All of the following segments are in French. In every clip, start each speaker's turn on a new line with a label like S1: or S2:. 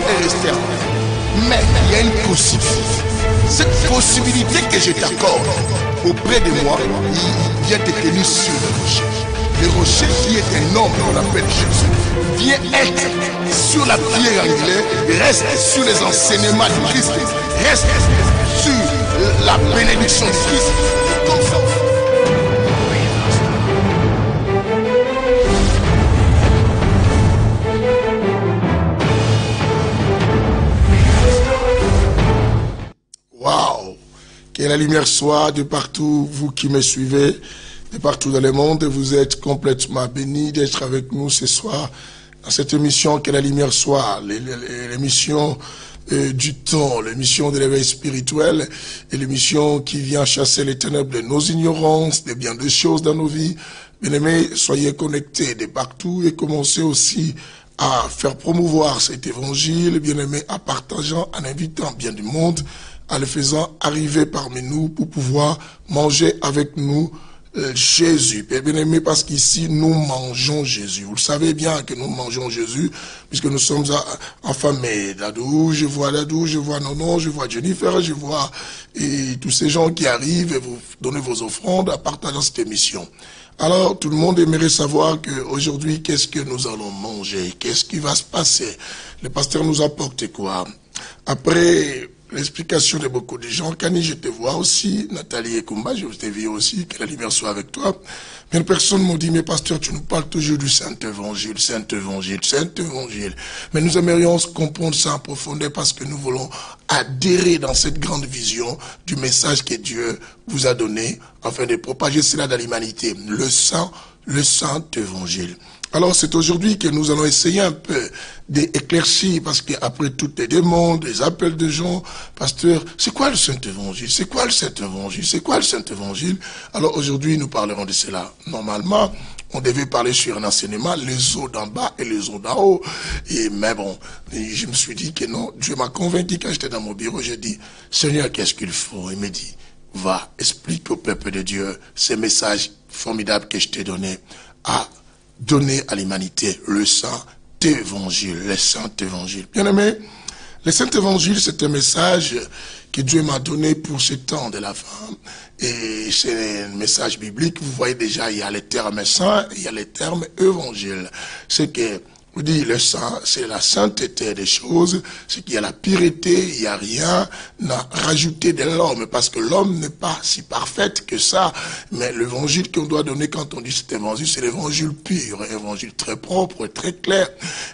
S1: croix est restée en vie. Mais il y a une possibilité. Cette possibilité que je t'accorde auprès de moi, il vient te tenir sur le rocher. Le rocher qui est un homme qu'on appelle Jésus vient être sur la pierre angulaire, reste sur les enseignements du Christ, reste sur la bénédiction du Christ. Comme ça. Waouh! Que la lumière soit de partout, vous qui me suivez, de partout dans le monde. Vous êtes complètement bénis d'être avec nous ce soir dans cette émission. Que la lumière soit, l'émission du temps, l'émission de l'éveil spirituel et l'émission qui vient chasser les ténèbres de nos ignorances, de bien des choses dans nos vies. Bien-aimés, soyez connectés de partout et commencez aussi à faire promouvoir cet évangile, bien-aimés, en partageant, en invitant bien du monde, en le faisant arriver parmi nous pour pouvoir manger avec nous Jésus. Bien-aimé, parce qu'ici, nous mangeons Jésus. Vous le savez bien que nous mangeons Jésus, puisque nous sommes affamés. Dadou, je vois Nono, je vois Jennifer, je vois et tous ces gens qui arrivent et vous donnez vos offrandes en partageant cette émission. Alors, tout le monde aimerait savoir qu'aujourd'hui, qu'est-ce que nous allons manger? Qu'est-ce qui va se passer? Le pasteur nous apporte quoi? Après l'explication de beaucoup de gens, Kani, je te vois aussi, Nathalie et Kumba, je te vu aussi, que la lumière soit avec toi. Bien, personne m'a dit, mais pasteur, tu nous parles toujours du Saint-Évangile, Saint-Évangile, Saint-Évangile. Mais nous aimerions comprendre ça en profondeur parce que nous voulons adhérer dans cette grande vision du message que Dieu vous a donné afin de propager cela dans l'humanité. Le Saint-Évangile. Alors c'est aujourd'hui que nous allons essayer un peu d'éclaircir, parce qu'après toutes les demandes, les appels de gens, pasteur, c'est quoi le Saint-Évangile? C'est quoi le Saint-Évangile? C'est quoi le Saint-Évangile? Alors aujourd'hui nous parlerons de cela. Normalement, on devait parler sur un enseignement, les eaux d'en bas et les eaux d'en haut. Mais bon, je me suis dit que non, Dieu m'a convaincu quand j'étais dans mon bureau, j'ai dit, Seigneur, qu'est-ce qu'il faut? Il m'a dit, va, explique au peuple de Dieu ces messages formidables que je t'ai donnés à donner à l'humanité, le Saint-Évangile, le Saint-Évangile. Bien aimé, le Saint-Évangile, c'est un message que Dieu m'a donné pour ce temps de la fin. Et c'est un message biblique. Vous voyez déjà, il y a les termes saints, il y a les termes évangile. C'est que, vous dites, le saint, c'est la sainteté des choses, c'est qu'il y a la pureté, il n'y a rien à rajouter de l'homme, parce que l'homme n'est pas si parfait que ça, mais l'évangile qu'on doit donner quand on dit cet évangile, c'est l'évangile pur, évangile très propre, très clair,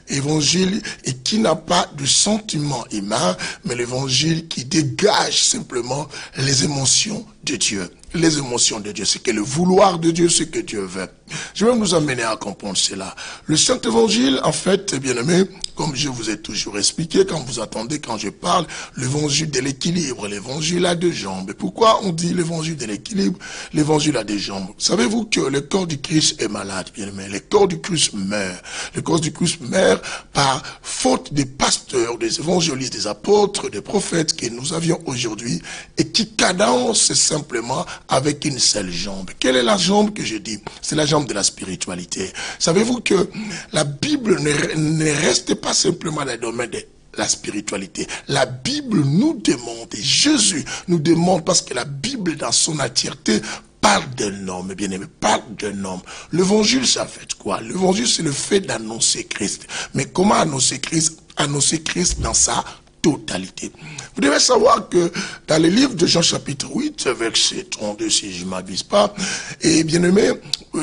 S1: évangile et qui n'a pas de sentiment humain, mais l'évangile qui dégage simplement les émotions de Dieu. Les émotions de Dieu, c'est que le vouloir de Dieu, c'est que Dieu veut. Je vais nous amener à comprendre cela. Le Saint-Évangile, en fait, bien aimé, comme je vous ai toujours expliqué, quand vous attendez, quand je parle, l'évangile de l'équilibre, l'évangile a deux jambes. Pourquoi on dit l'évangile de l'équilibre? L'évangile a deux jambes. Savez-vous que le corps du Christ est malade, bien aimé? Le corps du Christ meurt. Le corps du Christ meurt par faute des pasteurs, des évangélistes, des apôtres, des prophètes que nous avions aujourd'hui et qui cadencent simplement avec une seule jambe. Quelle est la jambe que je dis? C'est la jambe de la spiritualité. Savez-vous que la Bible ne reste pas simplement dans le domaine de la spiritualité. La Bible nous demande, et Jésus nous demande, parce que la Bible dans son entièreté parle d'un homme, bien aimé, parle d'un homme. L'évangile, ça fait quoi? L'évangile, c'est le fait d'annoncer Christ. Mais comment annoncer Christ? Annoncer Christ dans sa totalité. Vous devez savoir que dans le livre de Jean chapitre 8, verset 32, si je ne m'abuse pas, et bien aimé,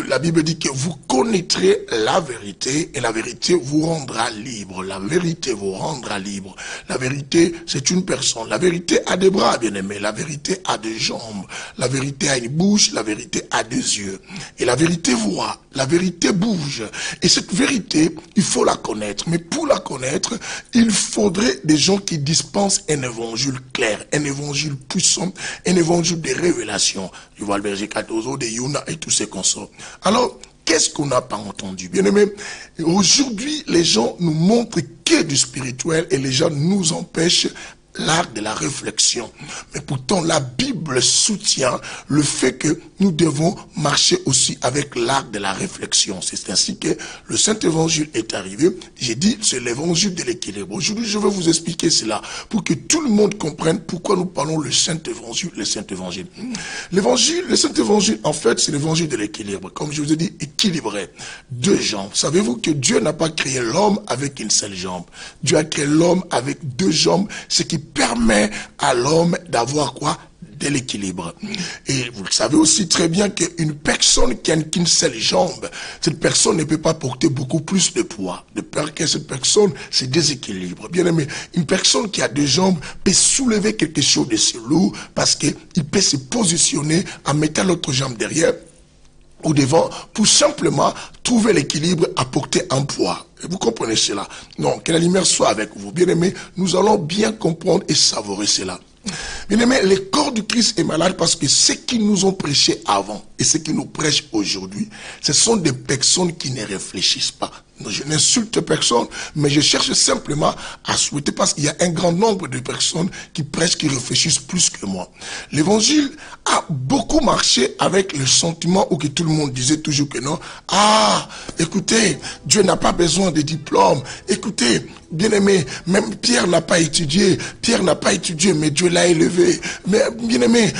S1: la Bible dit que vous connaîtrez la vérité et la vérité vous rendra libre. La vérité vous rendra libre. La vérité, c'est une personne. La vérité a des bras, bien aimé. La vérité a des jambes. La vérité a une bouche. La vérité a des yeux. Et la vérité voit. La vérité bouge. Et cette vérité, il faut la connaître. Mais pour la connaître, il faudrait des gens qui dispensent un évangile clair, un évangile puissant, un évangile de révélation. Tu vois le berger Katozo, de Yuna et tous ces consorts. Alors, qu'est-ce qu'on n'a pas entendu? Bien aimé, aujourd'hui, les gens nous montrent que du spirituel et les gens nous empêchent l'art de la réflexion. Mais pourtant, la Bible soutient le fait que nous devons marcher aussi avec l'art de la réflexion. C'est ainsi que le Saint-Évangile est arrivé. J'ai dit, c'est l'évangile de l'équilibre. Aujourd'hui, je vais vous expliquer cela pour que tout le monde comprenne pourquoi nous parlons le Saint-Évangile, le Saint-Évangile. L'évangile, le Saint-Évangile, en fait, c'est l'évangile de l'équilibre. Comme je vous ai dit, équilibré. Deux jambes. Savez-vous que Dieu n'a pas créé l'homme avec une seule jambe. Dieu a créé l'homme avec deux jambes, ce qui permet à l'homme d'avoir quoi? De l'équilibre. Et vous savez aussi très bien qu'une personne qui n'a qu'une seule jambe, cette personne ne peut pas porter beaucoup plus de poids. De peur que cette personne se déséquilibre. Bien aimé, une personne qui a deux jambes peut soulever quelque chose de si lourd parce qu'il peut se positionner en mettant l'autre jambe derrière ou devant pour simplement trouver l'équilibre à porter un poids. Et vous comprenez cela? Non, que la lumière soit avec vous. Bien aimé, nous allons bien comprendre et savourer cela. Bien aimé, le corps du Christ est malade parce que ceux qui nous ont prêché avant et ceux qui nous prêchent aujourd'hui, ce sont des personnes qui ne réfléchissent pas. Je n'insulte personne, mais je cherche simplement à souhaiter parce qu'il y a un grand nombre de personnes qui prêchent, qui réfléchissent plus que moi. L'évangile a beaucoup marché avec le sentiment où que tout le monde disait toujours que non. Ah, écoutez, Dieu n'a pas besoin de diplôme. Écoutez, bien aimé, même Pierre n'a pas étudié. Pierre n'a pas étudié, mais Dieu l'a élevé. Mais bien aimé,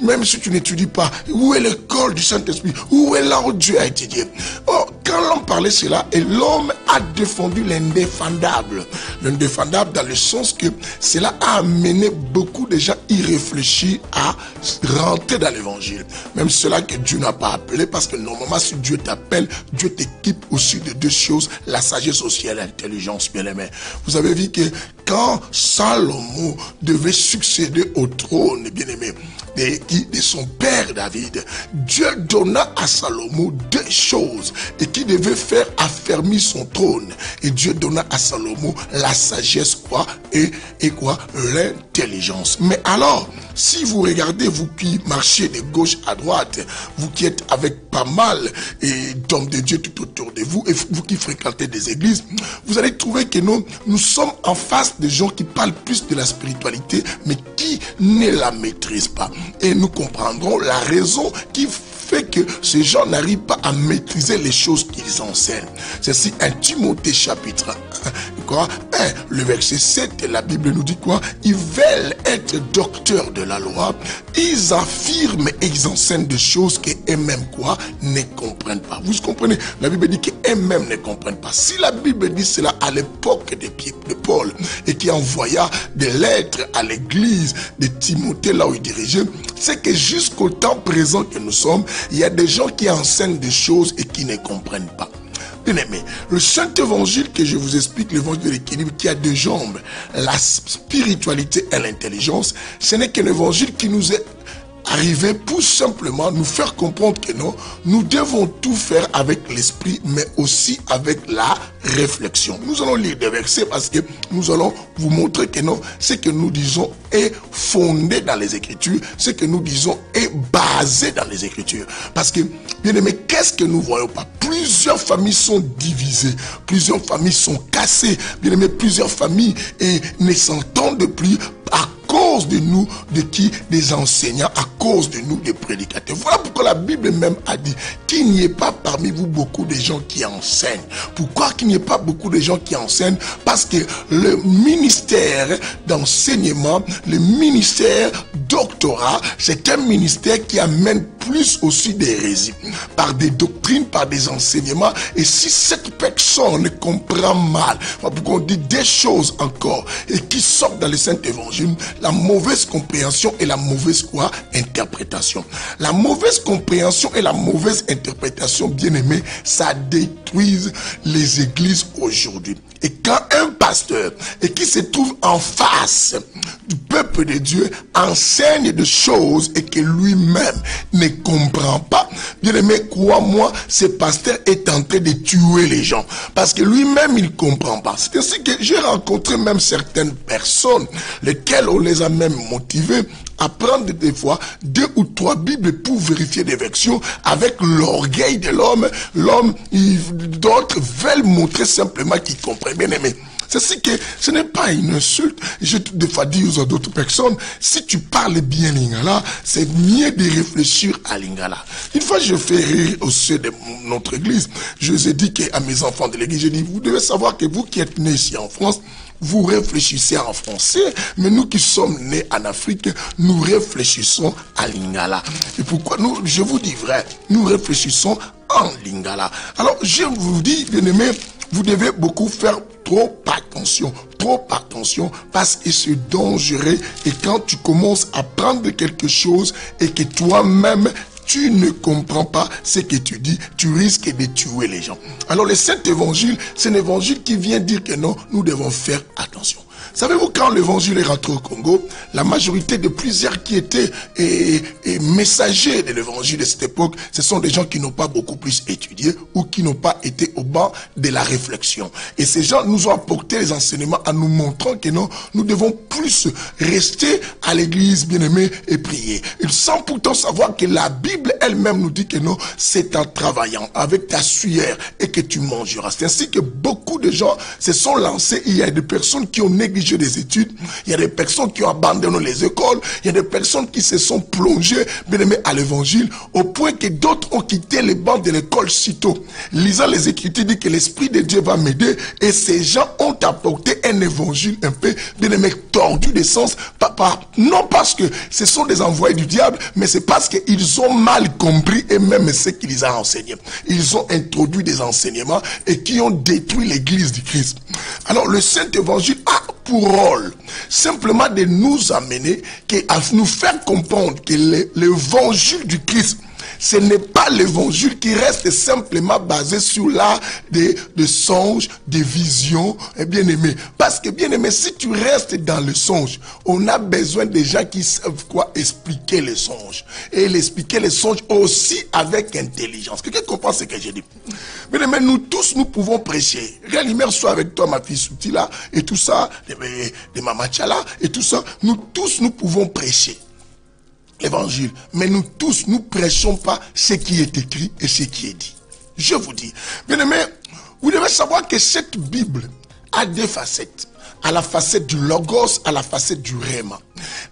S1: même si tu n'étudies pas, où est l'école du Saint-Esprit? Où est là où Dieu a étudié? Oh, quand l'homme parlait cela, et l'homme a défendu l'indéfendable. L'indéfendable dans le sens que cela a amené beaucoup de gens irréfléchis à rentrer dans l'évangile. Même cela que Dieu n'a pas appelé, parce que normalement si Dieu t'appelle, Dieu t'équipe aussi de deux choses, la sagesse aussi et l'intelligence, bien aimé. Vous avez vu que quand Salomon devait succéder au trône, bien aimé, de son père David, Dieu donna à Salomon deux choses et qui devait faire affermir son trône. Et Dieu donna à Salomon la sagesse quoi et quoi, l'intelligence. Mais alors, si vous regardez, vous qui marchez de gauche à droite, vous qui êtes avec pas mal d'hommes de Dieu tout autour de vous, et vous qui fréquentez des églises, vous allez trouver que nous sommes en face de gens qui parlent plus de la spiritualité, mais qui ne la maîtrisent pas. Et nous comprendrons la raison qui fait que ces gens n'arrivent pas à maîtriser les choses qu'ils enseignent. C'est si 1 Timothée chapitre 1, le verset 7, la Bible nous dit quoi? Ils veulent être docteurs de la loi, ils affirment et ils enseignent des choses qu'eux-mêmes quoi ne comprennent pas. Vous comprenez? La Bible dit qu'eux-mêmes ne comprennent pas. Si la Bible dit cela à l'époque de Paul et qui envoya des lettres à l'église de Timothée là où il dirigeait, c'est que jusqu'au temps présent que nous sommes, il y a des gens qui enseignent des choses et qui ne comprennent pas. Bien aimé, le Saint-Évangile que je vous explique, l'évangile de l'équilibre qui a deux jambes, la spiritualité et l'intelligence, ce n'est qu'un évangile qui nous est arrivé pour simplement nous faire comprendre que non, nous devons tout faire avec l'esprit, mais aussi avec la réflexion. Nous allons lire des versets parce que nous allons vous montrer que non, ce que nous disons est fondé dans les Écritures, ce que nous disons est basé dans les Écritures. Parce que, bien aimé, qu'est-ce que nous voyons pas? Plusieurs familles sont divisées, plusieurs familles sont cassées, bien aimé, plusieurs familles ne s'entendent plus à cause de nous, de qui? Des enseignants, à cause de nous, des prédicateurs. Voilà pourquoi la Bible même a dit qu'il n'y ait pas parmi vous beaucoup de gens qui enseignent. Pourquoi qu'il n'y ait pas beaucoup de gens qui enseignent? Parce que le ministère d'enseignement, le ministère doctorat, c'est un ministère qui amène plus aussi d'hérésie, par des doctrines, par des enseignements. Et si cette personne comprend mal, pourquoi on dit des choses encore, et qui sortent dans le Saint-Évangile, la mauvaise compréhension et la mauvaise quoi? Interprétation. La mauvaise compréhension et la mauvaise interprétation, bien aimé, ça détruit les églises aujourd'hui. Et quand un pasteur et qui se trouve en face du peuple de Dieu enseigne des choses et que lui-même ne comprend pas, bien aimé, crois-moi, ce pasteur est en train de tuer les gens parce que lui-même il ne comprend pas. C'est ainsi que j'ai rencontré même certaines personnes lesquelles on les a même motivées à prendre des fois 2 ou 3 Bibles pour vérifier des versions avec l'orgueil de l'homme. L'homme, d'autres veulent montrer simplement qu'ils comprennent. Bien aimé, C'est que ce n'est pas une insulte. J'ai des fois dit aux d'autres personnes, si tu parles bien lingala, c'est mieux de réfléchir à lingala. Une fois, je fais rire au sein de notre église. Je les ai dit à mes enfants de l'église, j'ai dit, vous devez savoir que vous qui êtes nés ici en France, vous réfléchissez en français, mais nous qui sommes nés en Afrique, nous réfléchissons à lingala. Et pourquoi nous, je vous dis vrai, nous réfléchissons en lingala. Alors, je vous dis, bien-aimés, vous devez beaucoup faire trop attention, parce que c'est dangereux. Et quand tu commences à prendre quelque chose et que toi-même, tu ne comprends pas ce que tu dis, tu risques de tuer les gens. Alors le Saint-Évangile, c'est un évangile qui vient dire que non, nous devons faire attention. Savez-vous, quand l'évangile est rentré au Congo, la majorité de plusieurs qui étaient messagers de l'évangile de cette époque, ce sont des gens qui n'ont pas beaucoup plus étudié ou qui n'ont pas été au banc de la réflexion. Et ces gens nous ont apporté les enseignements en nous montrant que non, nous devons plus rester à l'église, bien-aimés, et prier. Ils sans pourtant savoir que la Bible elle-même nous dit que non, c'est en travaillant avec ta sueur et que tu mangeras. C'est ainsi que beaucoup de gens se sont lancés. Il y a des personnes qui ont négligé des études, il y a des personnes qui ont abandonné les écoles, il y a des personnes qui se sont plongées, bien aimés, à l'évangile, au point que d'autres ont quitté les bancs de l'école sitôt. Lisant les Écritures, dit que l'Esprit de Dieu va m'aider, et ces gens ont apporté un évangile un peu, bien aimé, tordu de sens, non parce que ce sont des envoyés du diable, mais c'est parce qu'ils ont mal compris et même ce qu'ils ont enseigné. Ils ont introduit des enseignements et qui ont détruit l'église du Christ. Alors le Saint-Évangile a pour rôle simplement de nous amener, à nous faire comprendre que l'évangile du Christ, ce n'est pas l'évangile qui reste simplement basé sur l'art de songes, des visions, bien aimé. Parce que bien aimé, si tu restes dans le songe, on a besoin de gens qui savent quoi expliquer les songes. Et expliquer les songes aussi avec intelligence. Quelqu'un comprend ce que j'ai dit? Bien aimé, nous tous, nous pouvons prêcher. Réalimère soit avec toi, ma fille Souti là, et tout ça, de Mama Tchala, et tout ça. Nous tous, nous pouvons prêcher l'évangile, mais nous tous, nous prêchons pas ce qui est écrit et ce qui est dit. Je vous dis, bien aimé, vous devez savoir que cette Bible a deux facettes. À la facette du logos, à la facette du réma.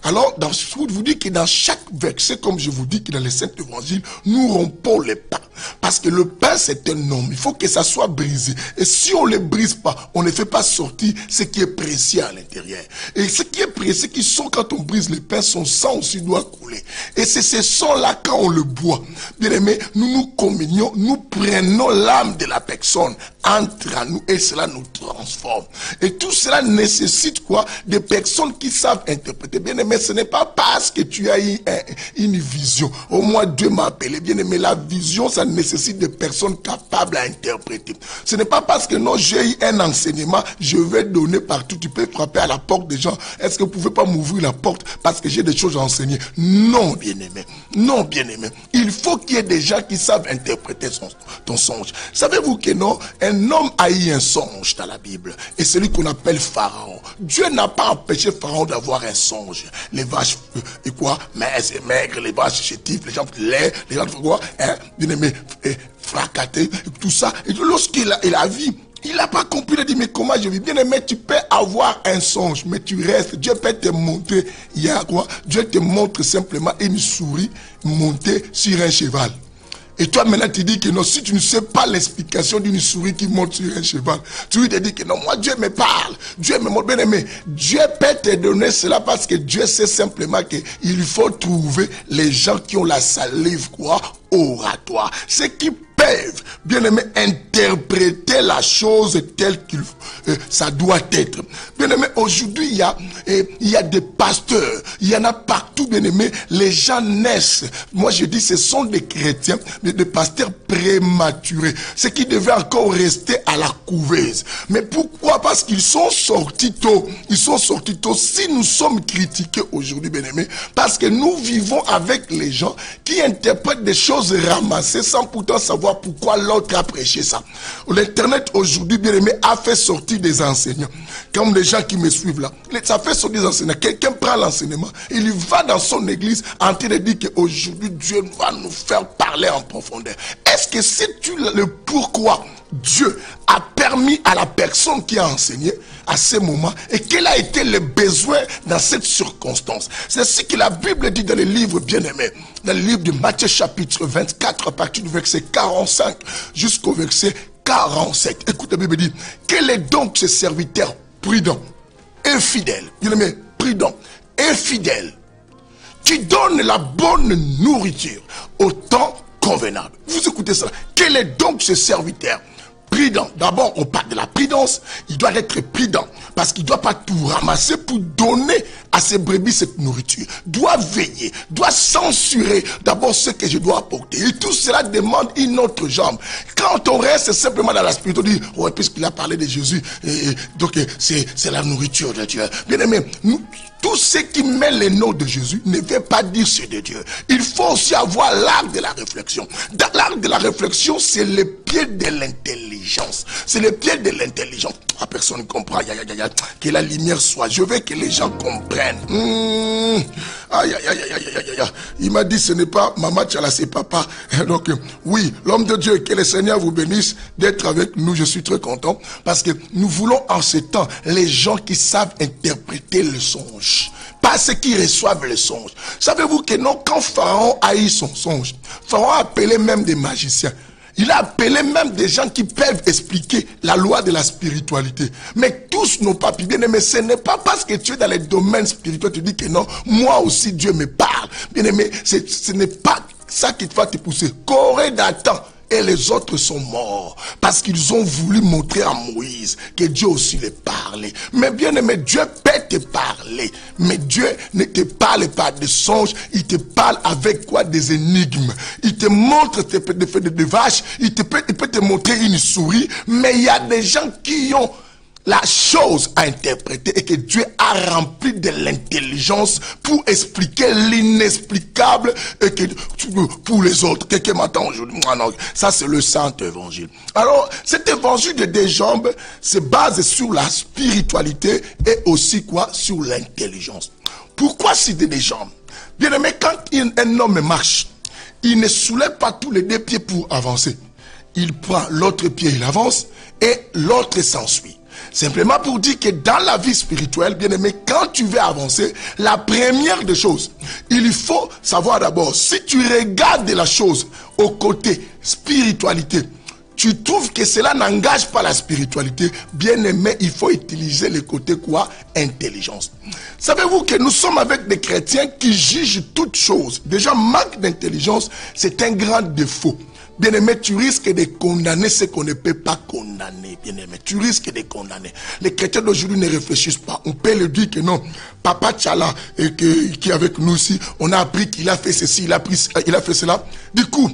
S1: Alors, je vous dis que dans chaque verset, comme je vous dis que dans les Saints Évangiles, nous rompons les pains. Parce que le pain, c'est un homme. Il faut que ça soit brisé. Et si on ne le brise pas, on ne fait pas sortir ce qui est précieux à l'intérieur. Et ce qui est précieux, qui sont quand on brise le pain, son sang aussi doit couler. Et c'est ce sang-là, quand on le boit, bien aimé, nous nous communions, nous prenons l'âme de la personne entre nous et cela nous transforme. Et tout cela nécessite quoi? Des personnes qui savent interpréter. Bien aimé, ce n'est pas parce que tu as eu une vision. Au moins Dieu m'a appelé. Bien aimé, la vision, ça nécessite des personnes capables à interpréter. Ce n'est pas parce que non, j'ai eu un enseignement, je vais donner partout. Tu peux frapper à la porte des gens. Est-ce que vous pouvez pas m'ouvrir la porte parce que j'ai des choses à enseigner? Non, bien aimé. Non, bien aimé. Il faut qu'il y ait des gens qui savent interpréter ton songe. Savez-vous que non, un homme a eu un songe dans la Bible. Et celui qu'on appelle Pharaon. Dieu n'a pas empêché Pharaon d'avoir un songe. Les vaches, et quoi, minces et maigres, les vaches chétives, les gens laids, les gens quoi, hein, bien aimé, fracatés, tout ça. Et lorsqu'il a vu, il n'a pas compris, il a dit, mais comment je vis? Bien aimé, tu peux avoir un songe, mais tu restes. Dieu peut te montrer, il y a quoi? Dieu te montre simplement une souris montée sur un cheval. Et toi maintenant tu dis que non, si tu ne sais pas l'explication d'une souris qui monte sur un cheval, tu te dis que non, moi Dieu me parle, Dieu me montre, bien aimé. Dieu peut te donner cela parce que Dieu sait simplement qu'il faut trouver les gens qui ont la salive quoi, oratoire. Ceux qui peuvent, bien aimé, interpréter la chose telle qu'il ça doit être. Bien aimé, aujourd'hui il y a des pasteurs, il y en a partout, bien aimé. Les gens naissent. Moi je dis, ce sont des chrétiens, mais des pasteurs prématurés, ceux qui devaient encore rester à la couveuse. Mais pourquoi? Parce qu'ils sont sortis tôt. Ils sont sortis tôt. Si nous sommes critiqués aujourd'hui, bien aimé, parce que nous vivons avec les gens qui interprètent des choses ramassées sans pourtant savoir pourquoi l'autre a prêché ça. L'internet aujourd'hui, bien aimé, a fait sortir des enseignants. Comme les gens qui me suivent là, ça fait sortir des enseignants. Quelqu'un prend l'enseignement, il va dans son église en train de dire qu'aujourd'hui Dieu va nous faire parler en profondeur. Est-ce que c'est le pourquoi Dieu a permis à la personne qui a enseigné à ce moment et quel a été le besoin dans cette circonstance. C'est ce que la Bible dit dans le livre bien-aimé, dans le livre de Matthieu chapitre 24 à partir du verset 45 jusqu'au verset 47. Écoute, la Bible dit, quel est donc ce serviteur prudent et fidèle, bien-aimé, prudent et fidèle, qui donne la bonne nourriture au temps convenable. Vous écoutez ça. Quel est donc ce serviteur prudent? D'abord, on parle de la prudence. Il doit être prudent parce qu'il ne doit pas tout ramasser pour donner à ses brebis cette nourriture. Doit veiller, doit censurer d'abord ce que je dois apporter. Et tout cela demande une autre jambe. Quand on reste simplement dans la spiritualité, on dit, ouais, puisqu'il a parlé de Jésus, donc c'est la nourriture de Dieu. Bien aimé, tout ce qui met le nom de Jésus ne veut pas dire c'est de Dieu. Il faut aussi avoir l'art de la réflexion. Dans l'art de la réflexion, c'est le pied de l'intelligence. C'est le pied de l'intelligence. Ah, personne ne comprend. Que la lumière soit. Je veux que les gens comprennent. Il m'a dit ce n'est pas Maman Tchala, c'est papa. Donc oui, l'homme de Dieu, que le Seigneur vous bénisse d'être avec nous. Je suis très content parce que nous voulons en ce temps les gens qui savent interpréter le songe. Pas ceux qui reçoivent le songe. Savez-vous que non, quand Pharaon a eu son songe, Pharaon a appelé même des magiciens. Il a appelé même des gens qui peuvent expliquer la loi de la spiritualité. Mais tous n'ont pas pu. Bien aimé, ce n'est pas parce que tu es dans les domaines spirituels, tu dis que non, moi aussi Dieu me parle. Bien aimé, ce n'est pas ça qui va te pousser. Corée d'Adam et les autres sont morts parce qu'ils ont voulu montrer à Moïse que Dieu aussi les parlait. Mais bien aimé, Dieu peut te parler, mais Dieu ne te parle pas de songes, il te parle avec quoi? Des énigmes. Il te montre des vaches, il peut te montrer une souris, mais il y a des gens qui ont la chose à interpréter et que Dieu a rempli de l'intelligence pour expliquer l'inexplicable et que pour les autres. Quelqu'un m'attend aujourd'hui. Non, ça c'est le saint évangile. Alors, cet évangile de deux jambes se base sur la spiritualité et aussi quoi? Sur l'intelligence. Pourquoi citer des jambes? Bien aimé, quand un homme marche, il ne soulève pas tous les deux pieds pour avancer. Il prend l'autre pied, il avance et l'autre s'ensuit. Simplement pour dire que dans la vie spirituelle, bien aimé, quand tu veux avancer, la première des choses, il faut savoir d'abord, si tu regardes la chose au côté spiritualité, tu trouves que cela n'engage pas la spiritualité, bien aimé, il faut utiliser le côté quoi? Intelligence. Savez-vous que nous sommes avec des chrétiens qui jugent toutes choses. Déjà, manque d'intelligence, c'est un grand défaut. Bien-aimé, tu risques de condamner ce qu'on ne peut pas condamner. Bien-aimé, tu risques de condamner. Les chrétiens d'aujourd'hui ne réfléchissent pas. On peut le dire que non. Papa Tchala, qui est avec nous ici, on a appris qu'il a fait ceci, il a fait cela. Du coup,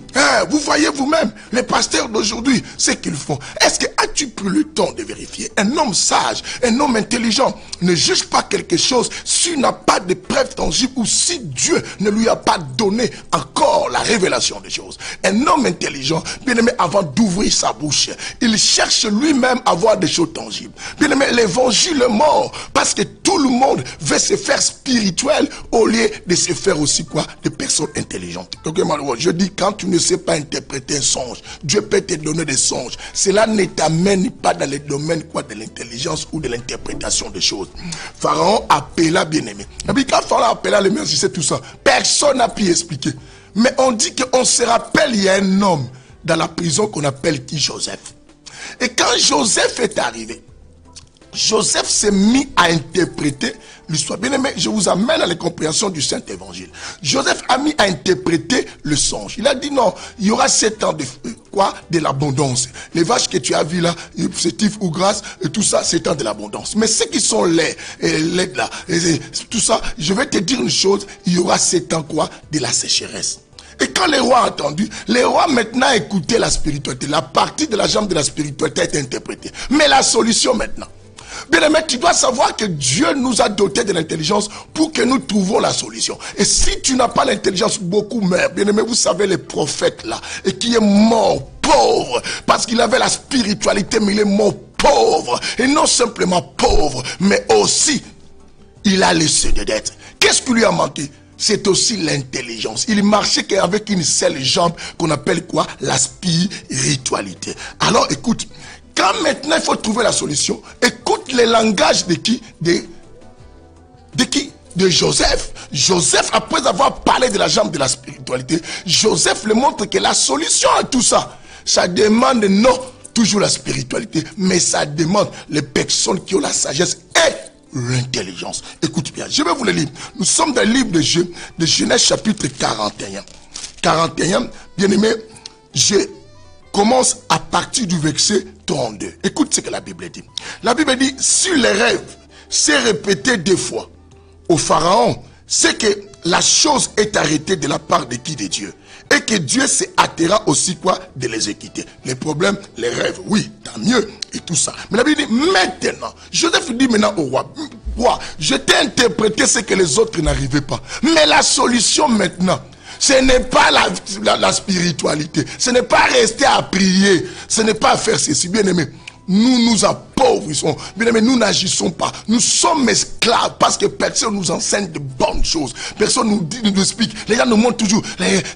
S1: vous voyez vous-même, les pasteurs d'aujourd'hui, ce qu'ils font. Est-ce que as-tu pris le temps de vérifier? Un homme sage, un homme intelligent ne juge pas quelque chose s'il n'a pas de preuves tangibles ou si Dieu ne lui a pas donné encore la révélation des choses. Un homme intelligent, bien aimé, avant d'ouvrir sa bouche, il cherche lui-même à voir des choses tangibles. Bien aimé, l'évangile est mort parce que tout le monde veut se faire spirituel au lieu de se faire aussi quoi? Des personnes intelligentes. Donc, je dis, quand tu ne sais pas interpréter un songe, Dieu peut te donner des songes. Cela ne t'amène pas dans les domaines quoi? De l'intelligence ou de l'interprétation des choses. Pharaon appela bien-aimé. Et puis quand Pharaon appela les magiciens, tout ça, personne n'a pu expliquer. Mais on dit qu'on se rappelle, il y a un homme dans la prison qu'on appelle qui? Joseph. Et quand Joseph est arrivé, Joseph s'est mis à interpréter l'histoire. Bien aimé, je vous amène à la compréhension du Saint-Évangile. Joseph a mis à interpréter le songe. Il a dit non, il y aura 7 ans de quoi? De l'abondance. Les vaches que tu as vues là, sétif ou grasses, et tout ça, c'est temps de l'abondance. Mais ceux qui sont laids là, tout ça, je vais te dire une chose, il y aura 7 ans quoi? De la sécheresse. Et quand les rois ont entendu, les rois maintenant écoutaient la spiritualité. La partie de la jambe de la spiritualité a été interprétée. Mais la solution maintenant. Bien aimé, tu dois savoir que Dieu nous a dotés de l'intelligence pour que nous trouvions la solution. Et si tu n'as pas l'intelligence, beaucoup meurent. Bien aimé, vous savez les prophètes là, et qui est mort pauvre, parce qu'il avait la spiritualité, mais il est mort pauvre. Et non simplement pauvre, mais aussi, il a laissé des dettes. Qu'est-ce qui lui a manqué? c'est aussi l'intelligence. Il marchait qu'avec une seule jambe qu'on appelle quoi? La spiritualité. Alors écoute, quand maintenant il faut trouver la solution, écoute les langages de qui? De qui? De Joseph. Joseph, après avoir parlé de la jambe de la spiritualité, Joseph le montre que la solution à tout ça, ça demande non toujours la spiritualité, mais ça demande les personnes qui ont la sagesse et l'intelligence. Écoute bien, je vais vous le lire. Nous sommes dans le livre de Genèse chapitre 41. 41, bien aimé, je commence à partir du verset 32. Écoute ce que la Bible dit. La Bible dit, si les rêves s'est répété deux fois au Pharaon, c'est que la chose est arrêtée de la part de qui? De Dieu. Et que Dieu se hâtera aussi quoi? De les exécuter. Les problèmes, les rêves, oui, tant mieux, et tout ça. Mais la Bible dit, maintenant, Joseph dit maintenant au roi, je t'ai interprété ce que les autres n'arrivaient pas. Mais la solution maintenant, ce n'est pas la spiritualité, ce n'est pas rester à prier, ce n'est pas faire ceci, bien aimé. Nous nous appauvrissons, bien aimé, nous n'agissons pas. Nous sommes esclaves parce que personne nous enseigne de bonnes choses. Personne nous explique. Les gens nous montrent toujours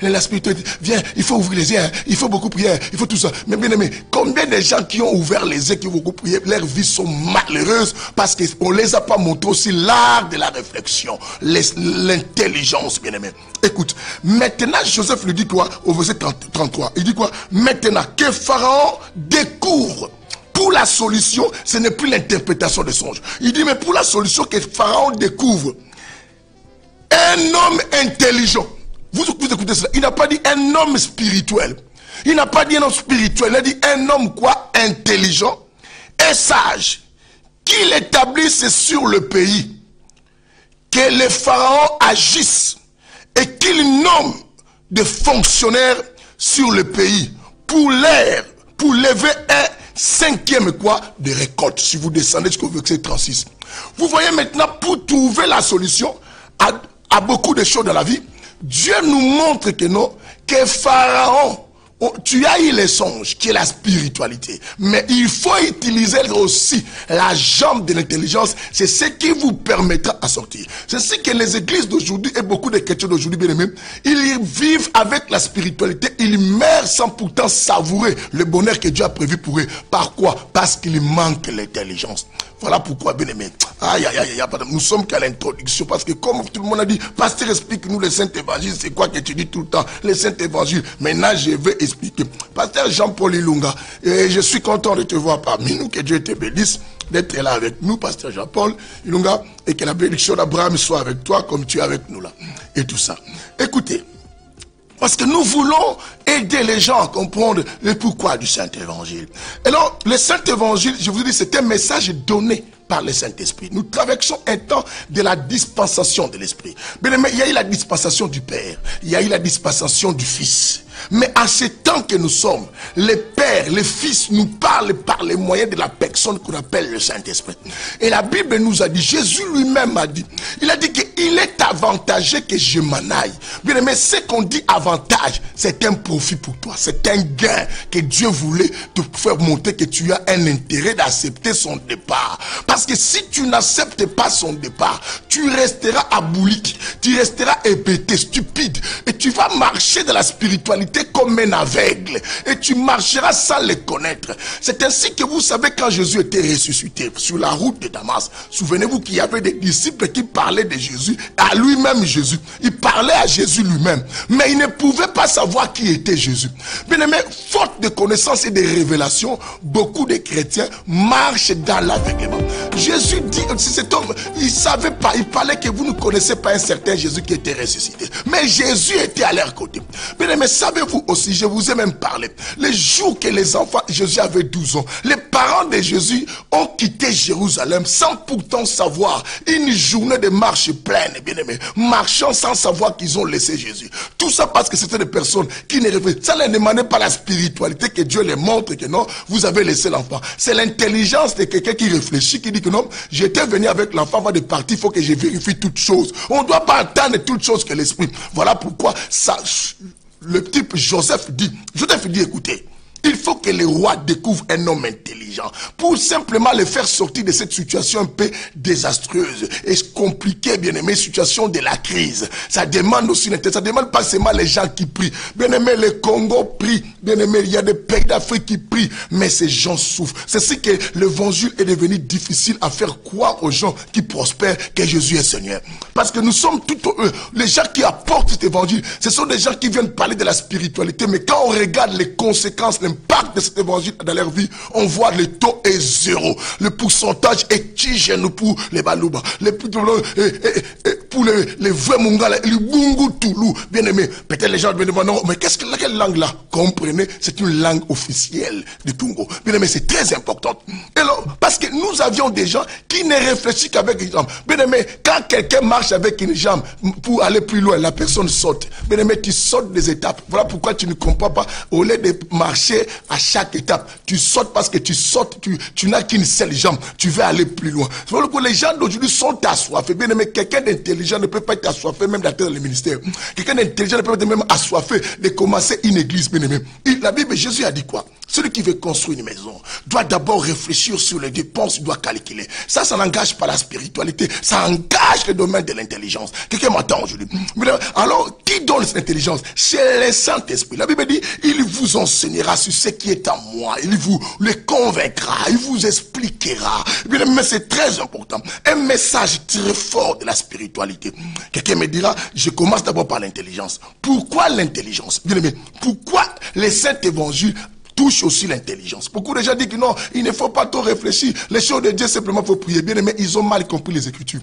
S1: la spiritualité. Viens, il faut ouvrir les yeux, hein, il faut beaucoup prier, il faut tout ça. Mais bien aimé, combien de gens qui ont ouvert les yeux, qui ont beaucoup prié, leurs vies sont malheureuses parce qu'on ne les a pas montré aussi l'art de la réflexion, l'intelligence, bien aimé. Écoute, maintenant Joseph lui dit quoi au verset 33? Il dit quoi? Maintenant que Pharaon découvre. Pour la solution, ce n'est plus l'interprétation des songes. Il dit, mais pour la solution que Pharaon découvre, un homme intelligent. Vous écoutez cela. Il n'a pas dit un homme spirituel. Il n'a pas dit un homme spirituel. Il a dit un homme quoi? Intelligent et sage. Qu'il établisse sur le pays. Que les pharaons agissent. Et qu'il nomme des fonctionnaires sur le pays. Pour lever un cinquième quoi? De récolte. Si vous descendez jusqu'au verset 36. Vous voyez maintenant, pour trouver la solution à beaucoup de choses dans la vie, Dieu nous montre que non, que Pharaon, tu as eu les songes, qui est la spiritualité. Mais il faut utiliser aussi la jambe de l'intelligence. C'est ce qui vous permettra à sortir. C'est ce que les églises d'aujourd'hui et beaucoup de chrétiens d'aujourd'hui, bien aimés, ils vivent avec la spiritualité. Ils meurent sans pourtant savourer le bonheur que Dieu a prévu pour eux. Par quoi? Parce qu'il manque l'intelligence. Voilà pourquoi, bien aimé, nous sommes qu'à l'introduction, parce que comme tout le monde a dit, pasteur, explique-nous le Saint-Évangile, c'est quoi que tu dis tout le temps, le Saint-Évangile. Maintenant, je vais expliquer. Pasteur Jean-Paul Ilunga, je suis content de te voir parmi nous, que Dieu te bénisse, d'être là avec nous, pasteur Jean-Paul Ilunga, et que la bénédiction d'Abraham soit avec toi, comme tu es avec nous là, et tout ça. Écoutez, parce que nous voulons aider les gens à comprendre le pourquoi du Saint-Évangile. Alors, le Saint-Évangile, je vous dis, c'est un message donné par le Saint-Esprit. Nous traversons un temps de la dispensation de l'Esprit. Bien aimé, il y a eu la dispensation du Père, il y a eu la dispensation du Fils. Mais à ce temps que nous sommes, le Père, le Fils nous parlent par les moyens de la personne qu'on appelle le Saint-Esprit. Et la Bible nous a dit, Jésus lui-même a dit, il a dit qu'il est avantageux que je m'en aille. Bien aimé, ce qu'on dit avantage, c'est un profit pour toi, c'est un gain que Dieu voulait te faire montrer que tu as un intérêt d'accepter son départ. Parce que si tu n'acceptes pas son départ, tu resteras aboulique, tu resteras hébété, stupide, et tu vas marcher dans la spiritualité comme un aveugle, et tu marcheras sans le connaître. C'est ainsi que vous savez, quand Jésus était ressuscité sur la route de Damas, souvenez-vous qu'il y avait des disciples qui parlaient de Jésus, à lui-même Jésus. Il parlait à Jésus lui-même, mais il ne pouvait pas savoir qui était Jésus. Bien aimé, faute de connaissances et de révélations, beaucoup de chrétiens marchent dans l'aveuglement. Jésus dit, cet homme, il ne savait pas, il parlait que vous ne connaissez pas un certain Jésus qui était ressuscité. Mais Jésus était à leur côté. Bien aimé, savez-vous aussi, je vous ai même parlé, les jours que les enfants, Jésus avait 12 ans, les parents de Jésus ont quitté Jérusalem sans pourtant savoir, une journée de marche pleine, bien aimé, marchant sans savoir qu'ils ont laissé Jésus. Tout ça parce que c'était des personnes qui ne réfléchissaient, ça ne demandait pas la spiritualité que Dieu les montre que non, vous avez laissé l'enfant. C'est l'intelligence de quelqu'un qui réfléchit, qui dit que non, j'étais venu avec l'enfant avant de partir, il faut que je vérifie toutes choses. On ne doit pas attendre toutes choses que l'esprit. Voilà pourquoi ça, le type Joseph dit, écoutez, Il faut que les rois découvrent un homme intelligent pour simplement le faire sortir de cette situation un peu désastreuse et compliquée, bien aimé, situation de la crise. Ça demande aussi l'intelligence, ça demande pas seulement les gens qui prient. Bien aimé, le Congo prie, bien aimé, il y a des pays d'Afrique qui prient, mais ces gens souffrent. C'est ce que l'évangile est devenu difficile à faire croire aux gens qui prospèrent que Jésus est Seigneur. Parce que nous sommes tous les gens qui apportent cet évangile, ce sont des gens qui viennent parler de la spiritualité, mais quand on regarde les conséquences, l'impact de cet évangile dans leur vie, on voit le taux est zéro. Le pourcentage est tigène pour les Balouba, pour les vrais Mungala, les Bungu Toulou. Bien aimé, peut-être les gens me demandent, non, mais qu'est-ce que laquelle langue là? Comprenez, c'est une langue officielle du Congo. Bien aimé, c'est très important. Et alors, parce que nous avions des gens qui ne réfléchissent qu'avec une jambe. Bien aimé, quand quelqu'un marche avec une jambe pour aller plus loin, la personne saute. Bien aimé, tu sautes des étapes. Voilà pourquoi tu ne comprends pas. Au lieu de marcher à chaque étape, tu sautes parce que tu sautes, tu n'as qu'une seule jambe. Tu veux aller plus loin. Voilà que les gens d'aujourd'hui sont assoiffés. Bien aimé, quelqu'un d'intelligent ne peut pas être assoiffé même d'atteindre le ministère. Quelqu'un d'intelligent ne peut pas être même assoiffé de commencer une église. Bien aimé. La Bible, Jésus a dit quoi? Celui qui veut construire une maison doit d'abord réfléchir sur les dépenses, il doit calculer. Ça n'engage pas la spiritualité, ça engage le domaine de l'intelligence. Quelqu'un m'entend aujourd'hui? Alors, qui donne cette intelligence? C'est le Saint-Esprit. La Bible dit, il vous enseignera sur ce qui est en moi. Il vous le convaincra, il vous expliquera. Mais c'est très important. Un message très fort de la spiritualité. Quelqu'un me dira, je commence d'abord par l'intelligence. Pourquoi l'intelligence? Bien aimé, pourquoi les saints évangiles touche aussi l'intelligence? Beaucoup de gens disent que non, il ne faut pas trop réfléchir. Les choses de Dieu, simplement, il faut prier. Bien aimé, ils ont mal compris les Écritures.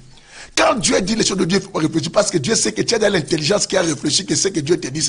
S1: Quand Dieu dit les choses de Dieu, il faut pas réfléchir parce que Dieu sait que tu as de l'intelligence qui a réfléchi, que ce que Dieu te dit,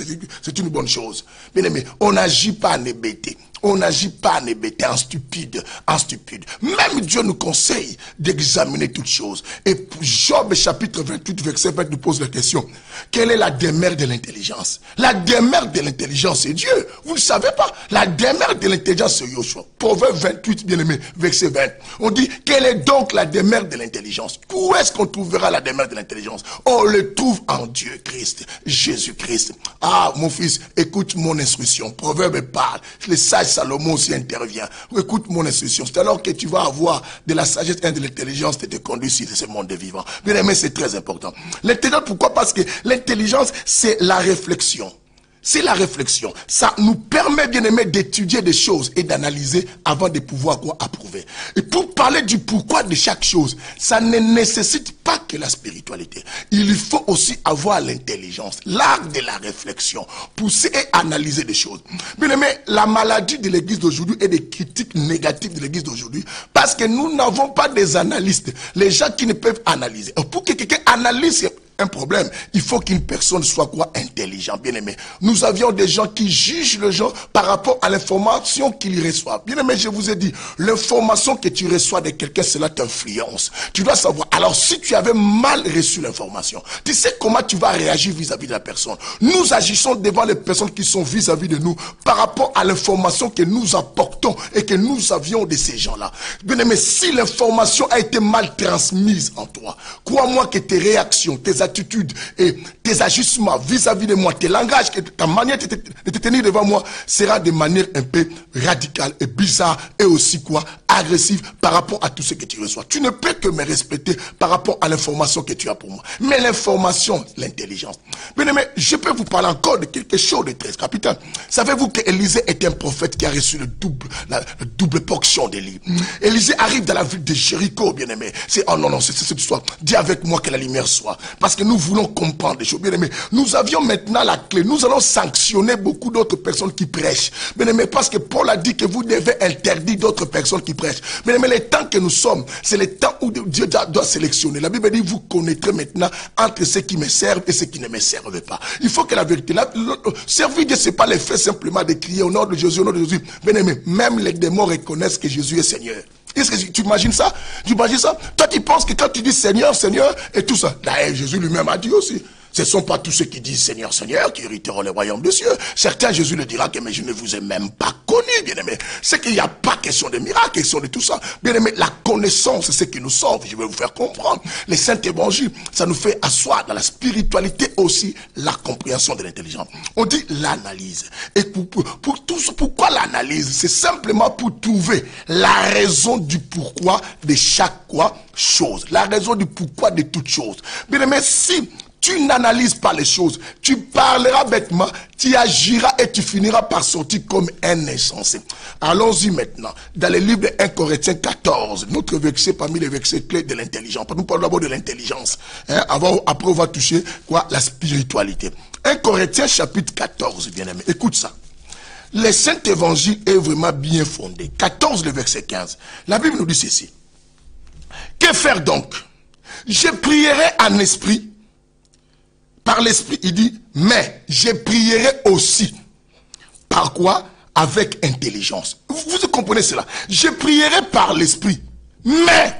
S1: c'est une bonne chose. Bien aimé, on n'agit pas en hébété. On n'agit pas en hébété, en stupide, en stupide. Même Dieu nous conseille d'examiner toutes choses. Et Job chapitre 28, verset 20 nous pose la question. Quelle est la demeure de l'intelligence? La demeure de l'intelligence, c'est Dieu. Vous ne savez pas. La demeure de l'intelligence, c'est Yoshua. Proverbe 28, bien aimé, verset 20. On dit, quelle est donc la demeure de l'intelligence? Où est-ce qu'on trouvera la demeure de l'intelligence? On le trouve en Dieu Christ, Jésus-Christ. Ah, mon fils, écoute mon instruction. Proverbe parle. Les sages Salomon aussi intervient. Écoute mon instruction. C'est alors que tu vas avoir de la sagesse et de l'intelligence de te conduire sur ce monde de vivant. Bien aimé, c'est très important. L'intelligence, pourquoi? Parce que l'intelligence, c'est la réflexion. C'est la réflexion. Ça nous permet, bien aimé, d'étudier des choses et d'analyser avant de pouvoir approuver. Et pour parler du pourquoi de chaque chose, ça ne nécessite pas que la spiritualité. Il faut aussi avoir l'intelligence, l'art de la réflexion, pousser et analyser des choses. Bien aimé, la maladie de l'église d'aujourd'hui et des critiques négatives de l'église d'aujourd'hui, parce que nous n'avons pas des analystes, les gens qui ne peuvent analyser. Pour que quelqu'un analyse un problème, il faut qu'une personne soit quoi? Intelligent, bien aimé. Nous avions des gens qui jugent les gens par rapport à l'information qu'ils reçoivent. Bien aimé, je vous ai dit, l'information que tu reçois de quelqu'un, cela t'influence. Tu dois savoir. Alors, si tu avais mal reçu l'information, tu sais comment tu vas réagir vis-à-vis de la personne. Nous agissons devant les personnes qui sont vis-à-vis de nous par rapport à l'information que nous apportons et que nous avions de ces gens-là. Bien aimé, si l'information a été mal transmise en toi, crois-moi que tes réactions, tes attitudes et tes ajustements vis-à-vis de moi, tes langages, ta manière de te tenir devant moi sera de manière un peu radicale et bizarre et aussi quoi? Agressive par rapport à tout ce que tu reçois. Tu ne peux que me respecter par rapport à l'information que tu as pour moi. Mais l'information, l'intelligence. Bien aimé, je peux vous parler encore de quelque chose de très capital. Savez-vous que Élisée est un prophète qui a reçu la double portion d'Élie? Élisée arrive dans la ville de Jéricho, bien aimé. C'est, oh non, non, c'est cette histoire. Dis avec moi que la lumière soit. Parce que nous voulons comprendre des choses, bien aimé. Nous avions maintenant la clé. Nous allons sanctionner beaucoup d'autres personnes qui prêchent. Bien aimé, parce que Paul a dit que vous devez interdire d'autres personnes qui prêchent. Bien aimé, le temps que nous sommes, c'est le temps où Dieu doit sélectionner. La Bible dit, vous connaîtrez maintenant entre ceux qui me servent et ceux qui ne me servent pas. Il faut que la vérité, servir Dieu, c'est pas le fait simplement de crier au nom de Jésus, au nom de Jésus. Bien aimé, même les démons reconnaissent que Jésus est Seigneur. Est-ce que tu imagines ça? Tu imagines ça? Toi, tu penses que quand tu dis Seigneur, Seigneur, et tout ça, là, Jésus lui-même a dit aussi. Ce ne sont pas tous ceux qui disent Seigneur, Seigneur qui hériteront le royaume des cieux. Certains, Jésus le dira que mais je ne vous ai même pas connu, bien-aimé. C'est qu'il n'y a pas question de miracle, question de tout ça. Bien-aimé, la connaissance, c'est ce qui nous sauve. Je vais vous faire comprendre. Les saints évangiles, ça nous fait asseoir dans la spiritualité aussi la compréhension de l'intelligence. On dit l'analyse. Et pourquoi l'analyse? C'est simplement pour trouver la raison du pourquoi de chaque chose. La raison du pourquoi de toute chose. Bien-aimé, si tu n'analyses pas les choses, tu parleras bêtement, tu agiras et tu finiras par sortir comme un insensé. Allons-y maintenant, dans le livre de 1 Corinthiens 14, notre verset parmi les versets clés de l'intelligence. Nous parlons d'abord de l'intelligence. Après, on va toucher la spiritualité. 1 Corinthiens chapitre 14, bien-aimé. Écoute ça. Le Saint Évangile est vraiment bien fondé. 14, le verset 15. La Bible nous dit ceci. Que faire donc? Je prierai en esprit. Par l'esprit, il dit, mais je prierai aussi. Par quoi? Avec intelligence. Vous comprenez cela? Je prierai par l'esprit, mais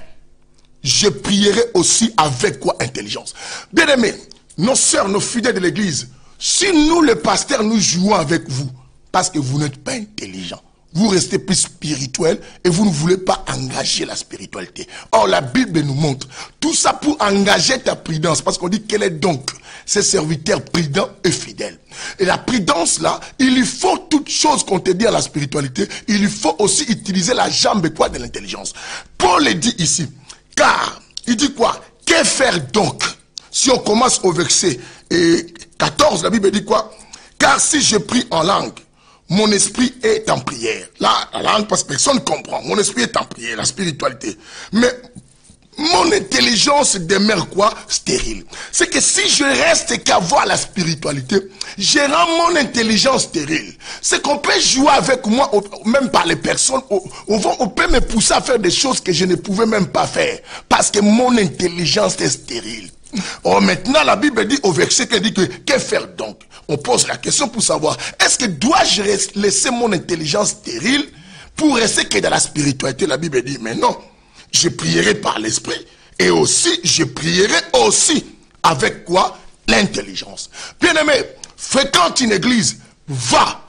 S1: je prierai aussi avec quoi? Intelligence. Bien aimés, nos sœurs, nos fidèles de l'église, si nous, les pasteurs, nous jouons avec vous, parce que vous n'êtes pas intelligents, vous restez plus spirituel et vous ne voulez pas engager la spiritualité. Or, la Bible nous montre tout ça pour engager ta prudence. Parce qu'on dit qu'elle est donc ces serviteurs prudents et fidèles. Et la prudence là, il lui faut toute chose qu'on te dit à la spiritualité. Il lui faut aussi utiliser la jambe de l'intelligence. Paul le dit ici. Car, il dit quoi? Que faire donc? Si on commence au verset 14, la Bible dit quoi? Car si je prie en langue, mon esprit est en prière. Là, la langue, parce que personne ne comprend. Mon esprit est en prière, la spiritualité. Mais mon intelligence demeure quoi? Stérile. C'est que si je reste qu'à voir la spiritualité, je rends mon intelligence stérile. C'est qu'on peut jouer avec moi, même par les personnes, on peut me pousser à faire des choses que je ne pouvais même pas faire. Parce que mon intelligence est stérile. Or maintenant, la Bible dit au verset qu'elle dit que faire donc? On pose la question pour savoir, est-ce que dois-je laisser mon intelligence stérile pour rester que dans la spiritualité? La Bible dit, mais non, je prierai par l'esprit et aussi, je prierai aussi avec quoi? L'intelligence. Bien-aimé, fréquente une église, va,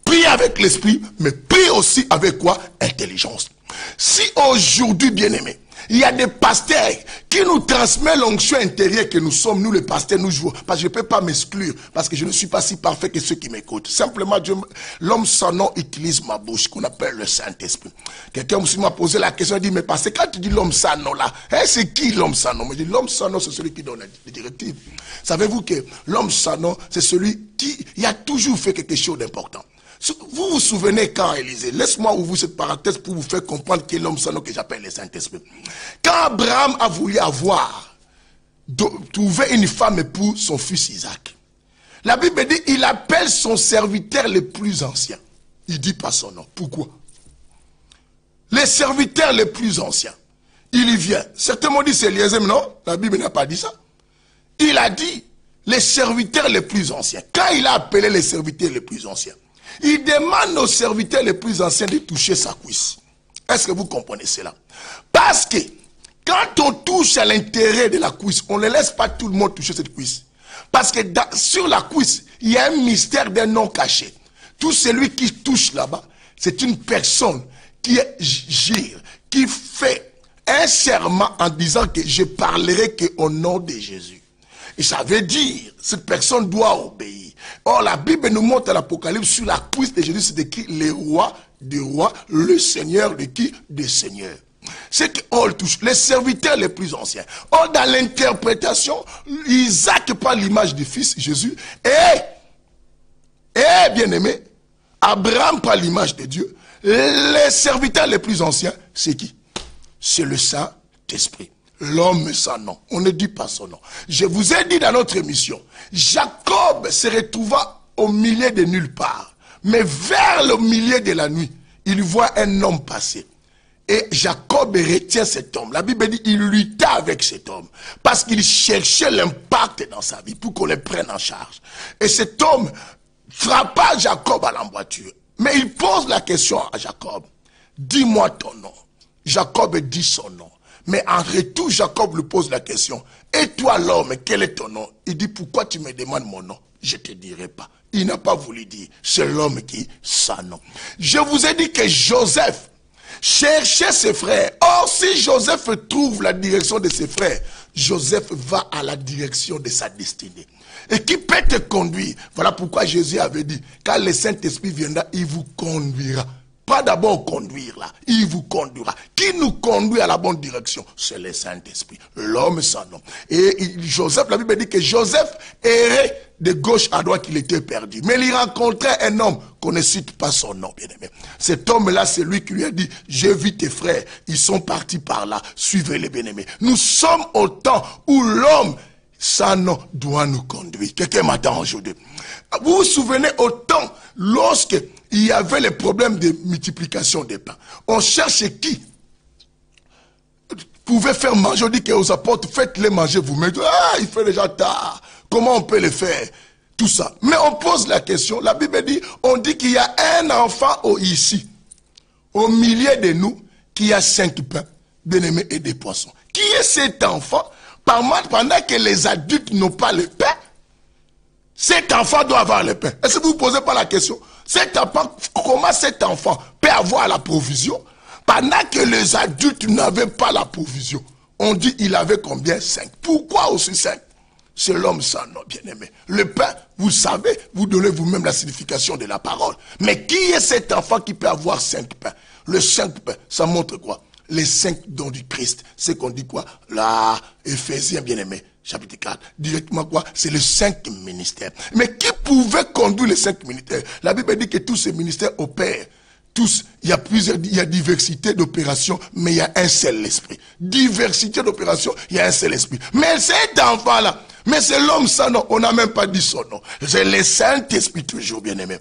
S1: prie avec l'esprit, mais prie aussi avec quoi? Intelligence. Si aujourd'hui, bien-aimé, il y a des pasteurs qui nous transmettent l'onction intérieure que nous sommes, nous les pasteurs, nous jouons. Parce que je ne peux pas m'exclure, parce que je ne suis pas si parfait que ceux qui m'écoutent. Simplement, l'homme sans nom utilise ma bouche, qu'on appelle le Saint-Esprit. Quelqu'un aussi m'a posé la question, il dit, mais parce que quand tu dis l'homme sans nom là, c'est qui l'homme sans nom? Je dis, l'homme sans nom, c'est celui qui donne les directives. Savez-vous que l'homme sans nom, c'est celui qui a toujours fait quelque chose d'important. Vous vous souvenez quand Élisée, laisse-moi ouvrir cette parenthèse pour vous faire comprendre qui est l'homme sans nom que j'appelle le Saint-Esprit. Quand Abraham a voulu trouver une femme pour son fils Isaac, la Bible dit il appelle son serviteur le plus ancien. Il ne dit pas son nom. Pourquoi? Les serviteurs les plus anciens. Il y vient. Certains m'ont dit c'est Eliezer, mais non, la Bible n'a pas dit ça. Il a dit les serviteurs les plus anciens. Quand il a appelé les serviteurs les plus anciens, il demande aux serviteurs les plus anciens de toucher sa cuisse. Est-ce que vous comprenez cela? Parce que quand on touche à l'intérieur de la cuisse, on ne laisse pas tout le monde toucher cette cuisse. Parce que sur la cuisse, il y a un mystère d'un nom caché. Tout celui qui touche là-bas, c'est une personne qui gire, qui fait un serment en disant que je parlerai qu'au nom de Jésus. Et ça veut dire, cette personne doit obéir. Or, la Bible nous montre à l'Apocalypse, sur la cuisse de Jésus, c'est écrit le roi des rois, le Seigneur de qui? Des seigneurs. C'est qu'on le touche, les serviteurs les plus anciens. Or, dans l'interprétation, Isaac prend l'image du fils Jésus, et bien aimé, Abraham prend l'image de Dieu. Les serviteurs les plus anciens, c'est qui? C'est le Saint-Esprit. L'homme sans nom. On ne dit pas son nom. Je vous ai dit dans notre émission, Jacob se retrouva au milieu de nulle part. Mais vers le milieu de la nuit, il voit un homme passer. Et Jacob retient cet homme. La Bible dit il lutta avec cet homme. Parce qu'il cherchait l'impact dans sa vie pour qu'on le prenne en charge. Et cet homme frappa Jacob à l'emboîture. Mais il pose la question à Jacob. Dis-moi ton nom. Jacob dit son nom. Mais en retour, Jacob lui pose la question. Et toi l'homme, quel est ton nom? Il dit, pourquoi tu me demandes mon nom? Je ne te dirai pas. Il n'a pas voulu dire. C'est l'homme qui son nom. Je vous ai dit que Joseph cherchait ses frères. Or, si Joseph trouve la direction de ses frères, Joseph va à la direction de sa destinée. Et qui peut te conduire? Voilà pourquoi Jésus avait dit, quand le Saint-Esprit viendra, il vous conduira. Pas d'abord conduire là, il vous conduira. Qui nous conduit à la bonne direction? C'est le Saint-Esprit, l'homme sans nom. Et Joseph, la Bible dit que Joseph errait de gauche à droite, qu'il était perdu. Mais il rencontrait un homme qu'on ne cite pas son nom, bien aimé. Cet homme-là, c'est lui qui lui a dit, j'ai vu tes frères, ils sont partis par là, suivez-les, bien aimés. Nous sommes au temps où l'homme sans nom doit nous conduire. Quelqu'un m'attend aujourd'hui. Vous vous souvenez au temps, lorsque il y avait les problèmes de multiplication des pains. On cherche qui pouvait faire manger. On dit aux apôtres, faites-les manger vous-même. Ah, il fait déjà tard. Comment on peut le faire? Tout ça. Mais on pose la question. La Bible dit, on dit qu'il y a un enfant ici, au milieu de nous, qui a 5 pains, bien-aimés, et des poissons. Qui est cet enfant? Pendant que les adultes n'ont pas le pain, cet enfant doit avoir le pain. Est-ce que vous ne vous posez pas la question? Comment cet enfant peut avoir la provision pendant que les adultes n'avaient pas la provision? On dit il avait combien? 5. Pourquoi aussi 5? C'est l'homme sans nom, bien-aimé. Le pain, vous savez, vous donnez vous-même la signification de la parole. Mais qui est cet enfant qui peut avoir 5 pains? Le 5 pains, ça montre quoi? Les 5 dons du Christ. C'est qu'on dit quoi? Là, Éphésiens, bien-aimé. Chapitre 4, directement quoi? C'est le 5 ministères. Mais qui pouvait conduire les 5 ministères? La Bible dit que tous ces ministères opèrent. Tous, il y a diversité d'opérations, mais il y a un seul esprit. Diversité d'opérations, il y a un seul esprit. Mais cet enfant-là, mais c'est l'homme sans nom, on n'a même pas dit son nom. C'est le Saint-Esprit toujours, bien aimé.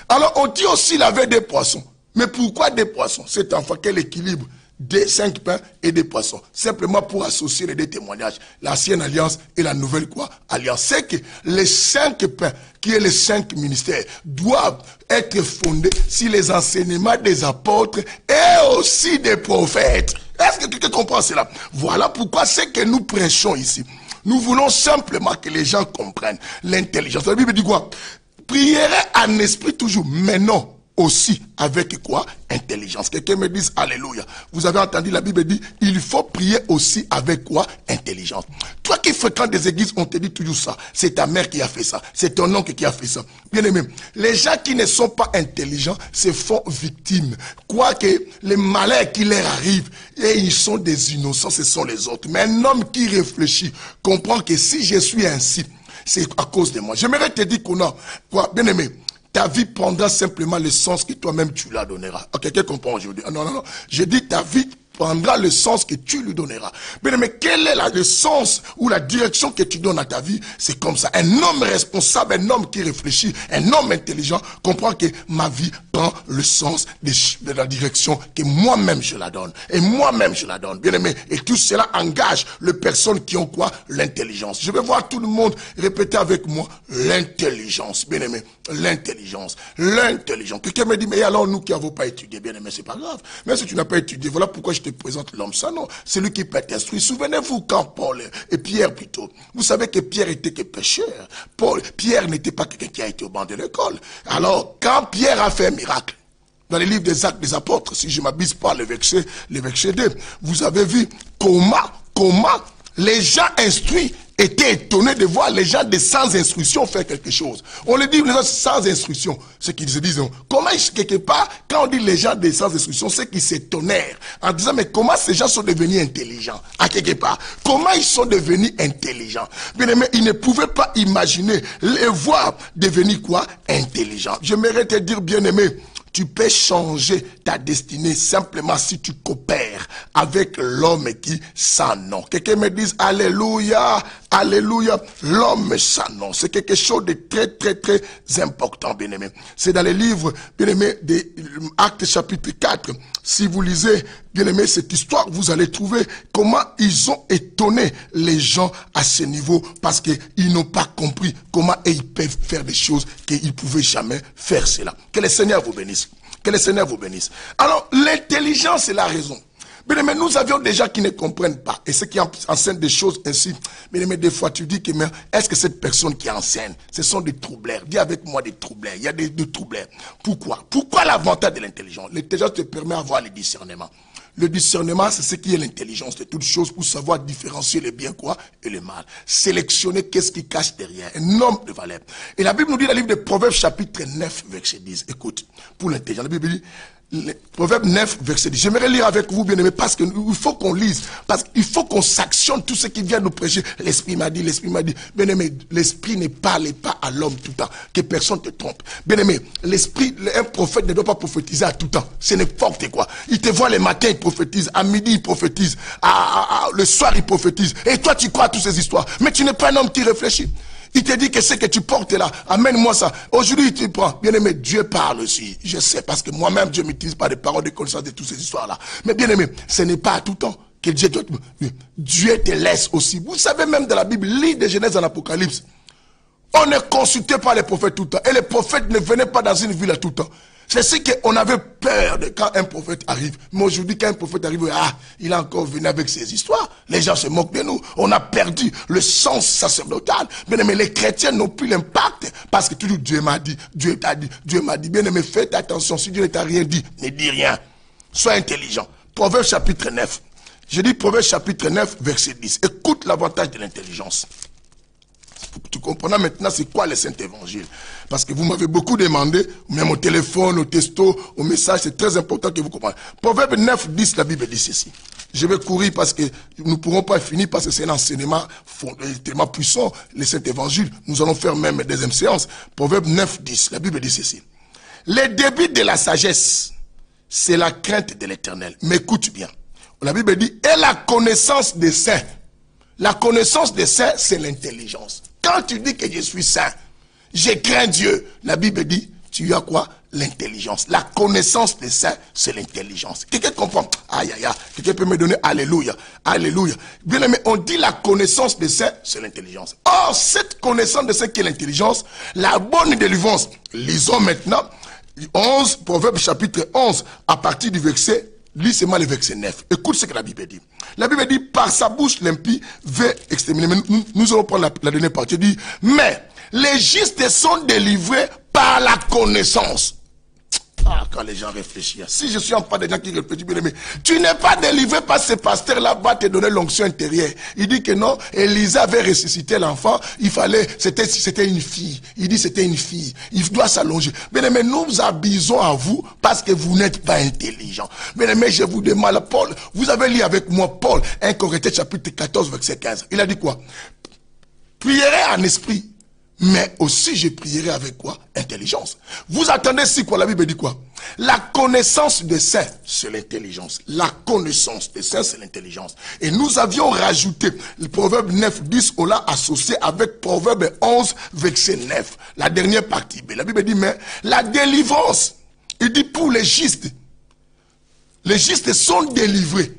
S1: Alors on dit aussi il avait des poissons. Mais pourquoi des poissons? Cet enfant, quel équilibre? Des 5 pains et des poissons. Simplement pour associer les deux témoignages. L'ancienne alliance et la nouvelle quoi? Alliance. C'est que les 5 pains, qui est les 5 ministères, doivent être fondés sur les enseignements des apôtres et aussi des prophètes. Est-ce que quelqu'un comprend cela? Voilà pourquoi c'est que nous prêchons ici. Nous voulons simplement que les gens comprennent l'intelligence. La Bible dit quoi? Prierai en esprit toujours, mais non. Aussi avec quoi? Intelligence. Quelqu'un me dise alléluia. Vous avez entendu, la Bible dit, il faut prier aussi avec quoi? Intelligence. Toi qui fréquentes des églises, on te dit toujours ça. C'est ta mère qui a fait ça. C'est ton oncle qui a fait ça. Bien aimé, les gens qui ne sont pas intelligents se font victimes. Quoique les malheurs qui leur arrivent, et ils sont des innocents, ce sont les autres. Mais un homme qui réfléchit comprend que si je suis ainsi, c'est à cause de moi. J'aimerais te dire qu'on a, quoi, bien aimé, ta vie prendra simplement le sens que toi-même tu la donneras. Ok, quelqu'un comprend aujourd'hui? Non, non, non. Je dis ta vie prendra le sens que tu lui donneras. Mais quel est le sens ou la direction que tu donnes à ta vie? C'est comme ça. Un homme responsable, un homme qui réfléchit, un homme intelligent comprend que ma vie prend le sens de la direction que moi-même je la donne. Et moi-même je la donne. Bien aimé. Et tout cela engage les personnes qui ont quoi? L'intelligence. Je vais voir tout le monde répéter avec moi l'intelligence. Bien aimé. L'intelligence. L'intelligence. Quelqu'un me dit, mais alors nous qui n'avons pas étudié, bien aimé, c'est pas grave. Mais si tu n'as pas étudié, voilà pourquoi je te présente l'homme sans nom. C'est lui qui peut t'instruire. Souvenez-vous quand Paul et Pierre plutôt. Vous savez que Pierre était que pécheur. Pierre n'était pas quelqu'un qui a été au banc de l'école. Alors, quand Pierre a fait un miracle, dans les livres des Actes des Apôtres, si je ne m'abuse pas, le verset 2, vous avez vu comment les gens instruits étaient étonnés de voir les gens de sans instruction faire quelque chose. On les dit les gens sans instruction, ce qu'ils se disent. Comment quelque part, quand on dit les gens de sans instruction, c'est qu'ils s'étonnèrent en disant mais comment ces gens sont devenus intelligents? À quelque part, comment ils sont devenus intelligents? Bien aimé, ils ne pouvaient pas imaginer les voir devenir quoi? Intelligents. J'aimerais te dire, bien aimé, tu peux changer ta destinée simplement si tu coopères avec l'homme qui sans nom. Quelqu'un me dise alléluia, alléluia. L'homme sans nom, c'est quelque chose de très très très important, bien aimé. C'est dans les livres, bien aimé, des Actes chapitre 4. Si vous lisez, bien aimé, cette histoire, vous allez trouver comment ils ont étonné les gens à ce niveau parce qu'ils n'ont pas compris comment ils peuvent faire des choses qu'ils ne pouvaient jamais faire cela. Que le Seigneur vous bénisse. Que le Seigneur vous bénisse. Alors, l'intelligence est la raison. Bien aimé, nous avions des gens qui ne comprennent pas. Et ceux qui enseignent des choses ainsi. Bien aimé, des fois tu dis que est-ce que cette personne qui enseigne, ce sont des troubleurs? Dis avec moi des troubleurs. Il y a des troubleurs. Pourquoi? Pourquoi l'avantage de l'intelligence? L'intelligence te permet d'avoir le discernement. Le discernement, c'est ce qui est l'intelligence de toutes choses pour savoir différencier le bien quoi et le mal. Sélectionner qu'est-ce qui cache derrière. Un homme de valeur. Et la Bible nous dit dans le livre de Proverbes chapitre 9 verset 10. Écoute, pour l'intelligence, la Bible dit, Proverbe 9, verset 10. J'aimerais lire avec vous, bien aimé, parce qu'il faut qu'on lise, parce qu'il faut qu'on s'actionne tout ce qui vient nous prêcher. L'Esprit m'a dit, l'Esprit m'a dit. Bien aimé, l'Esprit ne parle pas à l'homme tout le temps, que personne te trompe. Bien aimé, l'Esprit, un prophète ne doit pas prophétiser à tout temps. C'est n'importe quoi. Il te voit le matin, il prophétise, à midi, il prophétise, le soir, il prophétise. Et toi, tu crois à toutes ces histoires. Mais tu n'es pas un homme qui réfléchit. Il te dit que ce que tu portes là, amène-moi ça. Aujourd'hui, tu prends. Bien aimé, Dieu parle aussi. Je sais, parce que moi-même, Dieu m'utilise pas des paroles de connaissance de toutes ces histoires-là. Mais bien aimé, ce n'est pas à tout temps que Dieu te laisse aussi. Vous savez même dans la Bible, lis de Genèse en Apocalypse. On ne consultait pas les prophètes tout le temps. Et les prophètes ne venaient pas dans une ville à tout le temps. C'est ce qu'on avait peur de quand un prophète arrive. Mais aujourd'hui, quand un prophète arrive, il a encore venu avec ses histoires. Les gens se moquent de nous. On a perdu le sens sacerdotal. Bien aimé, les chrétiens n'ont plus l'impact. Parce que toujours Dieu m'a dit, Dieu t'a dit, Dieu m'a dit. Bien aimé, faites attention. Si Dieu ne t'a rien dit, ne dis rien. Sois intelligent. Proverbe chapitre 9. Je dis Proverbe chapitre 9, verset 10. Écoute l'avantage de l'intelligence. Tu comprends maintenant c'est quoi le Saint-Évangile. Parce que vous m'avez beaucoup demandé, même au téléphone, au texto, au message, c'est très important que vous compreniez. Proverbe 9, 10, la Bible dit ceci. Je vais courir parce que nous ne pourrons pas finir parce que c'est un enseignement tellement puissant, le Saint-Évangile. Nous allons faire même une deuxième séance. Proverbe 9, 10, la Bible dit ceci. Les débits de la sagesse, c'est la crainte de l'Éternel. Mais écoute bien. La Bible dit, et la connaissance des saints. La connaissance des saints, c'est l'intelligence. Quand tu dis que je suis saint, je crains Dieu, la Bible dit, tu as quoi? L'intelligence. La connaissance des saints, c'est l'intelligence. Quelqu'un comprend? Aïe, aïe, aïe. Quelqu'un peut me donner alléluia. Alléluia. Bien aimé, on dit la connaissance des saints, c'est l'intelligence. Or, cette connaissance de saints qui est l'intelligence, la bonne délivrance. Lisons maintenant 11, Proverbe chapitre 11, à partir du verset, lis seulement le verset 9. Écoute ce que la Bible dit. La Bible dit, par sa bouche l'impie veut exterminer. Mais nous allons prendre la dernière partie. Il dit, mais les justes sont délivrés par la connaissance. Quand les gens réfléchissent. Si je suis en face des gens qui réfléchissent, bien aimé, tu n'es pas délivré par ce pasteur-là, va te donner l'onction intérieure. Il dit que non, Élisa avait ressuscité l'enfant, il fallait, c'était une fille. Il dit c'était une fille. Il doit s'allonger. Bien aimé, nous abusons à vous parce que vous n'êtes pas intelligent. Bien aimé, je vous demande, Paul, vous avez lu avec moi Paul, 1 Corinthiens chapitre 14, verset 15. Il a dit quoi? Prierai en esprit. Mais aussi je prierai avec quoi? Intelligence. Vous attendez si quoi? La Bible dit quoi? La connaissance des saints, c'est l'intelligence. La connaissance des saints, c'est l'intelligence. Et nous avions rajouté le Proverbe 9, 10, on l'a associé avec Proverbe 11, verset 9. La dernière partie. Mais la Bible dit, mais la délivrance, il dit pour les justes sont délivrés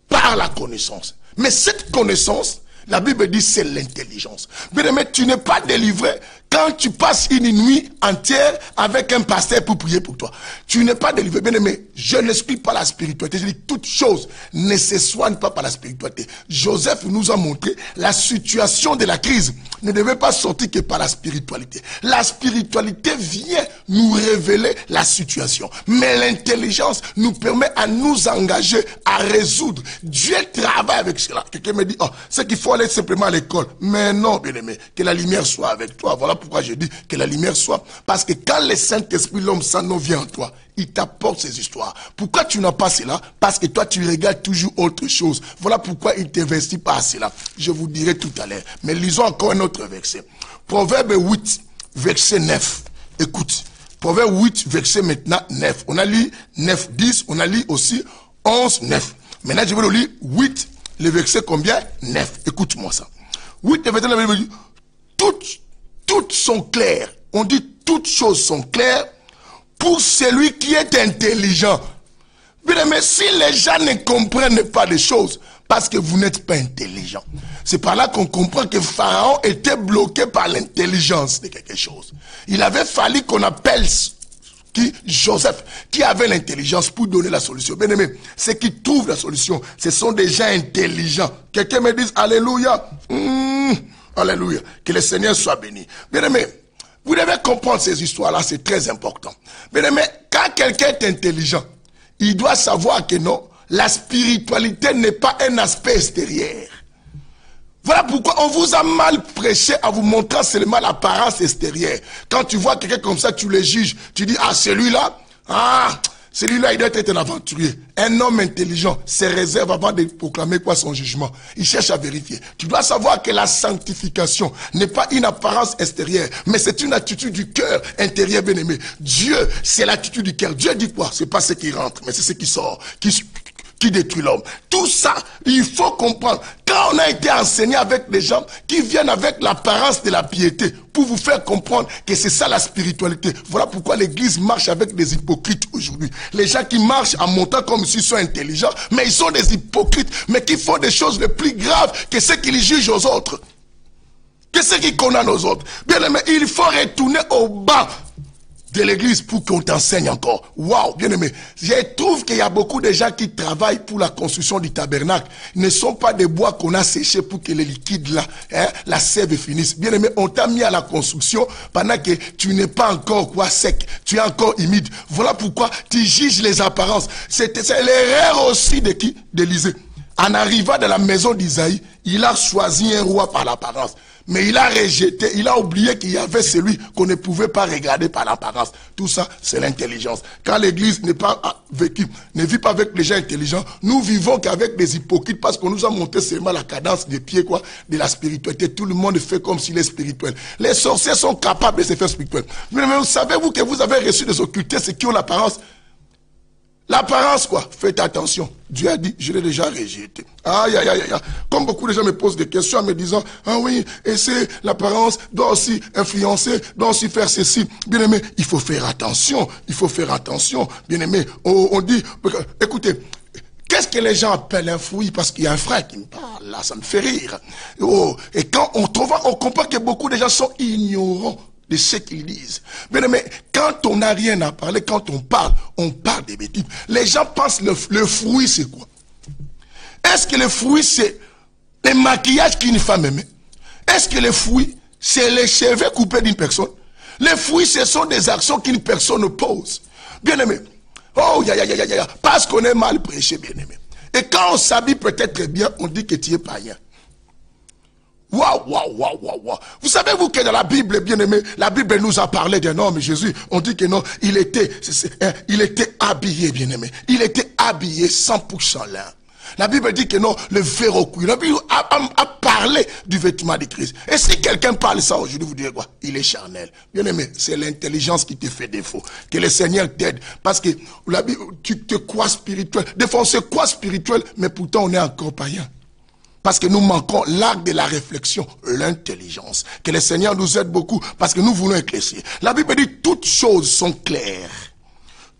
S1: par la connaissance. Mais cette connaissance, la Bible dit c'est l'intelligence. Bien aimé, tu n'es pas délivré quand tu passes une nuit entière avec un pasteur pour prier pour toi. Tu n'es pas délivré. Bien aimé, je n'explique pas la spiritualité. Je dis toute chose ne se soigne pas par la spiritualité. Joseph nous a montré la situation de la crise ne devait pas sortir que par la spiritualité. La spiritualité vient nous révéler la situation. Mais l'intelligence nous permet à nous engager à résoudre. Dieu travaille avec cela. Quelqu'un me dit, oh, c'est qu'il faut aller simplement à l'école. Mais non, bien aimé, que la lumière soit avec toi. Voilà pourquoi je dis que la lumière soit. Parce que quand le Saint-Esprit, l'homme saint, vient en toi, il t'apporte ces histoires. Pourquoi tu n'as pas cela? Parce que toi, tu regardes toujours autre chose. Voilà pourquoi il ne t'investit pas à cela. Je vous dirai tout à l'heure. Mais lisons encore un autre verset. Proverbe 8, verset 9. Écoute. Proverbe 8, verset maintenant 9. On a lu 9, 10. On a lu aussi 11, 9. Maintenant, je vais le lire 8, le verset combien? 9. Écoute-moi ça. 8, le verset 9. Toutes sont claires. On dit toutes choses sont claires pour celui qui est intelligent. Mais si les gens ne comprennent pas les choses, parce que vous n'êtes pas intelligent. C'est par là qu'on comprend que Pharaon était bloqué par l'intelligence de quelque chose. Il avait fallu qu'on appelle Qui? Joseph, qui avait l'intelligence pour donner la solution. Bien aimé, ceux qui trouvent la solution, ce sont des gens intelligents. Quelqu'un me dise Alléluia. Alléluia. Que le Seigneur soit béni. Bien aimé, vous devez comprendre ces histoires-là, c'est très important. Bien aimé, quand quelqu'un est intelligent, il doit savoir que non, la spiritualité n'est pas un aspect extérieur. Voilà pourquoi on vous a mal prêché en vous montrant seulement l'apparence extérieure. Quand tu vois quelqu'un comme ça, tu le juges. Tu dis, ah, celui-là, il doit être un aventurier. Un homme intelligent se réserve avant de proclamer quoi son jugement. Il cherche à vérifier. Tu dois savoir que la sanctification n'est pas une apparence extérieure, mais c'est une attitude du cœur intérieur, bien-aimé. Dieu, c'est l'attitude du cœur. Dieu dit quoi? C'est pas ce qui rentre, mais c'est ce qui sort, qui détruit l'homme. Tout ça, il faut comprendre. Quand on a été enseigné avec des gens qui viennent avec l'apparence de la piété, pour vous faire comprendre que c'est ça la spiritualité. Voilà pourquoi l'église marche avec des hypocrites aujourd'hui. Les gens qui marchent en montant comme s'ils sont intelligents, mais ils sont des hypocrites, mais qui font des choses les plus graves que ceux qui les jugent aux autres. Que ceux qui condamnent aux autres. Bien aimé, il faut retourner au bas de l'église pour qu'on t'enseigne encore. Waouh, bien aimé. Je trouve qu'il y a beaucoup de gens qui travaillent pour la construction du tabernacle. Ils ne sont pas des bois qu'on a séchés pour que les liquides là, la sève finisse. Bien aimé, on t'a mis à la construction pendant que tu n'es pas encore sec. Tu es encore humide. Voilà pourquoi tu juges les apparences. C'est l'erreur aussi de qui? D'Élisée. En arrivant dans la maison d'Isaïe, il a choisi un roi par l'apparence. Mais il a rejeté, il a oublié qu'il y avait celui qu'on ne pouvait pas regarder par l'apparence. Tout ça, c'est l'intelligence. Quand l'église n'est pas vécue, ne vit pas avec les gens intelligents, nous vivons qu'avec des hypocrites parce qu'on nous a monté seulement la cadence des pieds, de la spiritualité. Tout le monde fait comme s'il est spirituel. Les sorciers sont capables de se faire spirituels. Mais savez-vous que vous avez reçu des occultés, ceux qui ont l'apparence? L'apparence, quoi. Faites attention. Dieu a dit, je l'ai déjà rejeté. Aïe, aïe, aïe, aïe. Comme beaucoup de gens me posent des questions en me disant, ah oui, et c'est l'apparence doit aussi influencer, doit aussi faire ceci. Bien aimé, il faut faire attention. Il faut faire attention. Bien aimé, on dit, écoutez, qu'est-ce que les gens appellent un fruit? Parce qu'il y a un frère qui me parle, là, ça me fait rire. Et quand on comprend que beaucoup de gens sont ignorants de ce qu'ils disent. Bien aimé, quand on n'a rien à parler, quand on parle des bêtises. Les gens pensent le fruit c'est quoi? Est-ce que le fruit c'est le maquillage qu'une femme aimait? Est-ce que le fruit c'est les cheveux coupés d'une personne? Les fruits ce sont des actions qu'une personne pose. Bien aimé, parce qu'on est mal prêché, bien aimé. Et quand on s'habille peut-être bien, on dit que tu es païen. Waouh. Vous savez-vous que dans la Bible, bien aimé, la Bible nous a parlé d'un homme, Jésus. On dit que non, il était habillé, bien aimé. Il était habillé 100% lin. La Bible dit que non, le verre au cou. La Bible a parlé du vêtement de Christ. Et si quelqu'un parle ça aujourd'hui, vous direz quoi? Il est charnel. Bien aimé, c'est l'intelligence qui te fait défaut. Que le Seigneur t'aide. Parce que la Bible, tu te crois spirituel. Des fois, on se croit spirituel, mais pourtant on est encore païen. Parce que nous manquons l'art de la réflexion, l'intelligence. Que le Seigneur nous aide beaucoup, parce que nous voulons éclaircir. La Bible dit toutes choses sont claires.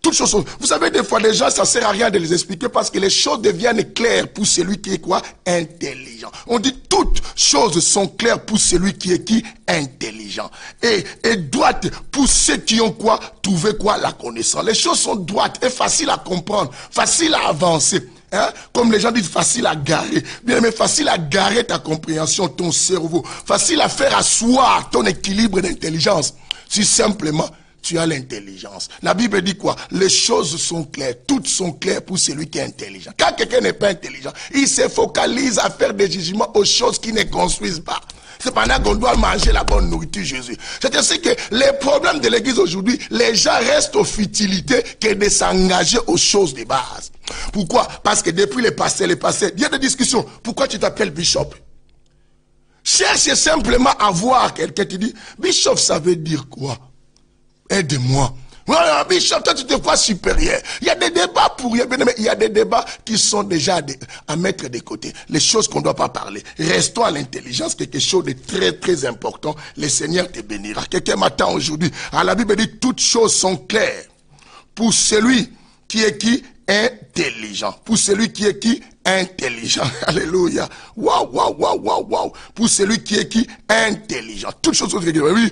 S1: Toutes choses sont... Vous savez, des fois, les gens, ça ne sert à rien de les expliquer, parce que les choses deviennent claires pour celui qui est quoi? Intelligent. On dit toutes choses sont claires pour celui qui est qui? Intelligent. Et droites pour ceux qui ont quoi? Trouvé quoi? La connaissance. Les choses sont droites et faciles à comprendre, faciles à avancer. Comme les gens disent, facile à garer. Bien aimé, facile à garer ta compréhension, ton cerveau. Facile à faire asseoir ton équilibre d'intelligence. Si simplement tu as l'intelligence. La Bible dit quoi? Les choses sont claires. Toutes sont claires pour celui qui est intelligent. Quand quelqu'un n'est pas intelligent, il se focalise à faire des jugements aux choses qui ne construisent pas. C'est pendant qu'on doit manger la bonne nourriture, Jésus. C'est ainsi que les problèmes de l'église aujourd'hui, les gens restent aux futilités que de s'engager aux choses de base. Pourquoi? Parce que depuis les passés, il y a des discussions. Pourquoi tu t'appelles Bishop? Cherche simplement à voir quelqu'un qui dit, Bishop, ça veut dire quoi? Aide-moi. Voilà, Bishop, toi tu te crois supérieur. Il y a des débats pour rien, mais il y a des débats qui sont déjà à mettre de côté. Les choses qu'on ne doit pas parler. Restons à l'intelligence, quelque chose de très très important. Le Seigneur te bénira. Quelqu'un m'attend aujourd'hui. La Bible dit toutes choses sont claires. Pour celui qui est qui? Intelligent. Pour celui qui est qui? Intelligent. Alléluia. Waouh. Pour celui qui est qui? Intelligent. Toutes choses sont claires. Oui.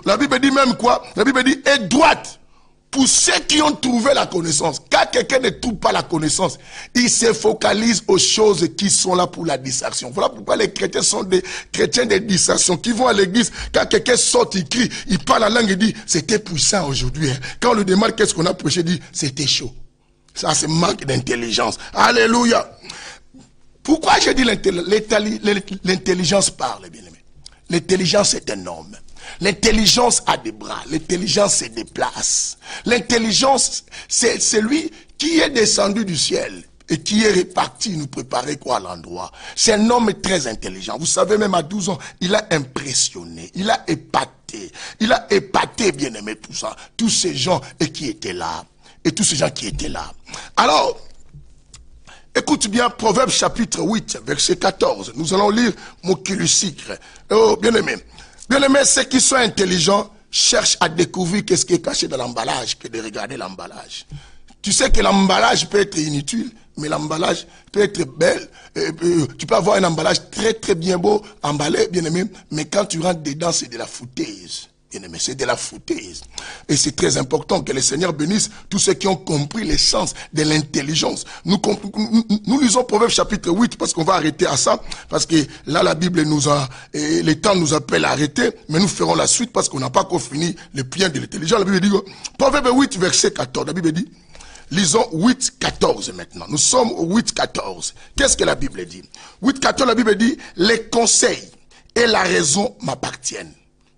S1: La Bible dit même quoi? La Bible dit est droite Pour ceux qui ont trouvé la connaissance, quand quelqu'un ne trouve pas la connaissance, il se focalise aux choses qui sont là pour la distraction. Voilà pourquoi les chrétiens sont des chrétiens de distraction, qui vont à l'église, quand quelqu'un sort, il crie, il parle la langue, il dit, c'était puissant aujourd'hui. Hein. Quand on lui demande qu'est-ce qu'on a prêché, il dit, c'était chaud. Ça, c'est manque d'intelligence. Alléluia. Pourquoi je dis l'intelligence parle, bien aimé? L'intelligence est un homme. L'intelligence a des bras, l'intelligence se déplace. L'intelligence, c'est celui qui est descendu du ciel et qui est reparti nous préparer quoi à l'endroit. C'est un homme très intelligent. Vous savez, même à 12 ans, il a impressionné, il a épaté, bien aimé, tout ça. Tous ces gens qui étaient là. Et tous ces gens qui étaient là. Alors, écoute bien, Proverbe chapitre 8, verset 14. Nous allons lire mon kilusikre. Oh, bien aimé. Bien aimé, ceux qui sont intelligents cherchent à découvrir qu'est-ce qui est caché dans l'emballage que de regarder l'emballage. Tu sais que l'emballage peut être inutile, mais l'emballage peut être belle. Tu peux avoir un emballage très très bien beau, emballé, bien aimé, mais quand tu rentres dedans, c'est de la foutaise. Bien aimé, c'est de la foutaise. Et c'est très important que le Seigneur bénisse tous ceux qui ont compris l'essence de l'intelligence. Nous lisons Proverbe chapitre 8 parce qu'on va arrêter à ça. Parce que là, la Bible nous a, les temps nous appellent à arrêter. Mais nous ferons la suite parce qu'on n'a pas encore fini le plan de l'intelligence. La Bible dit, Proverbe 8 verset 14. La Bible dit, lisons 8, 14 maintenant. Nous sommes au 8, 14. Qu'est-ce que la Bible dit? 8, 14, la Bible dit, les conseils et la raison m'appartiennent.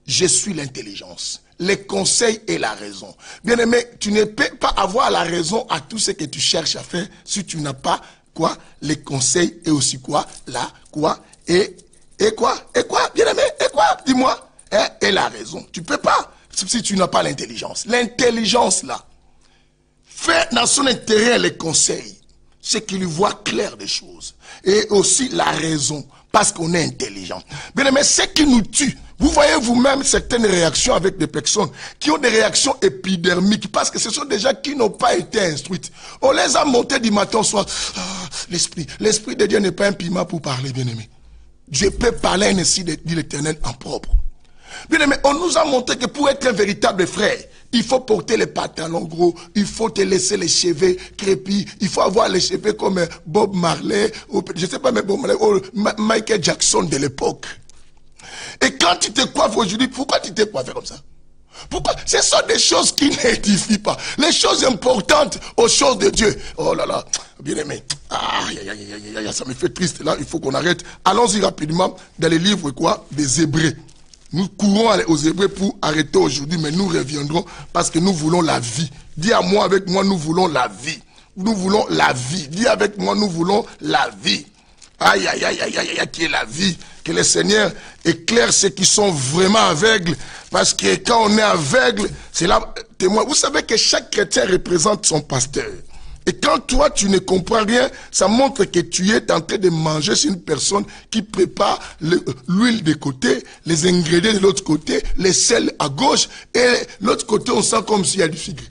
S1: Je suis l'intelligence. Les conseils et la raison. Bien aimé, tu ne peux pas avoir la raison à tout ce que tu cherches à faire si tu n'as pas quoi? Les conseils et aussi quoi? La quoi? Et quoi? Et quoi? Bien aimé, et quoi? Dis-moi. Et la raison. Tu peux pas si tu n'as pas l'intelligence. L'intelligence là fait dans son intérêt les conseils. C'est qu'il voit clair des choses. Et aussi la raison. Parce qu'on est intelligent. Bien aimé, ce qui nous tue. Vous voyez vous-même certaines réactions avec des personnes qui ont des réactions épidermiques parce que ce sont des gens qui n'ont pas été instruites. On les a montés du matin au soir. Ah, l'esprit de Dieu n'est pas un piment pour parler, bien-aimé. Je peux parler ainsi, dit l'Éternel, en propre. Bien-aimé, on nous a montré que pour être un véritable frère, il faut porter les pantalons gros, il faut te laisser les cheveux crépus, il faut avoir les cheveux comme Bob Marley, ou, je ne sais pas, mais Bob Marley, ou Michael Jackson de l'époque. Et quand tu te coiffes aujourd'hui, pourquoi tu t'es coiffé comme ça? Pourquoi? Ce sont des choses qui n'édifient pas. Les choses importantes aux choses de Dieu. Oh là là, bien aimé. Ça me fait triste là, il faut qu'on arrête. Allons-y rapidement dans les livres quoi? Des Hébreux. Nous courons aux Hébreux pour arrêter aujourd'hui, mais nous reviendrons parce que nous voulons la vie. Dis à moi, avec moi, nous voulons la vie. Nous voulons la vie. Dis avec moi, nous voulons la vie. Aïe, aïe, aïe, aïe, aïe, aïe, qui est la vie. Que le Seigneur éclaire ceux qui sont vraiment aveugles. Parce que quand on est aveugle, c'est là témoin. Vous savez que chaque chrétien représente son pasteur. Et quand toi, tu ne comprends rien, ça montre que tu es en train de manger sur une personne qui prépare l'huile de côté, les ingrédients de l'autre côté, les sels à gauche, et l'autre côté, on sent comme s'il y a du sucre.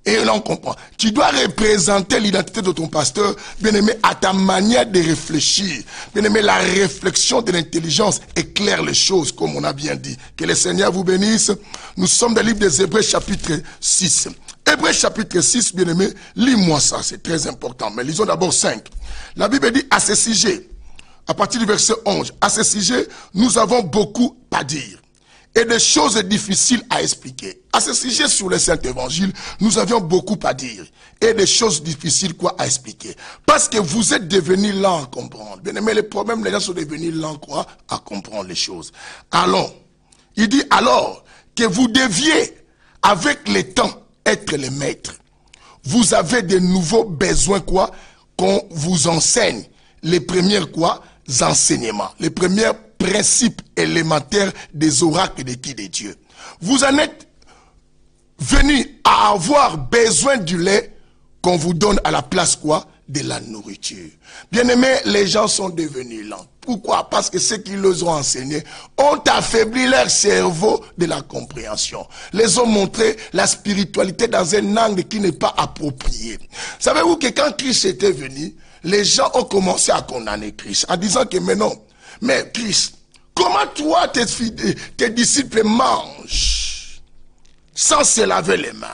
S1: Et là, on comprend. Tu dois représenter l'identité de ton pasteur, bien-aimé, à ta manière de réfléchir. Bien-aimé, la réflexion de l'intelligence éclaire les choses, comme on a bien dit. Que le Seigneur vous bénisse. Nous sommes dans le livre des Hébreux, chapitre 6. Hébreux, chapitre 6, bien-aimé, lis-moi ça, c'est très important. Mais lisons d'abord 5. La Bible dit, à ce sujet, à partir du verset 11, à ce sujet, nous avons beaucoup à dire. Et des choses difficiles à expliquer. À ce sujet sur le Saint-Évangile, nous avions beaucoup à dire. Et des choses difficiles quoi à expliquer. Parce que vous êtes devenus lents à comprendre. Bien aimé, les problèmes, les gens sont devenus lents quoi à comprendre les choses. Alors, il dit alors que vous deviez, avec le temps, être les maîtres. Vous avez de nouveaux besoins quoi qu'on vous enseigne. Les premiers quoi enseignements. Les premiers principes élémentaires des oracles de qui de Dieu. Vous en êtes venus à avoir besoin du lait qu'on vous donne à la place quoi? De la nourriture. Bien aimé, les gens sont devenus lents. Pourquoi? Parce que ceux qui les ont enseignés ont affaibli leur cerveau de la compréhension. Les ont montré la spiritualité dans un angle qui n'est pas approprié. Savez-vous que quand Christ était venu, les gens ont commencé à condamner Christ en disant que mais non, mais Christ, comment toi, tes disciples mangent sans se laver les mains?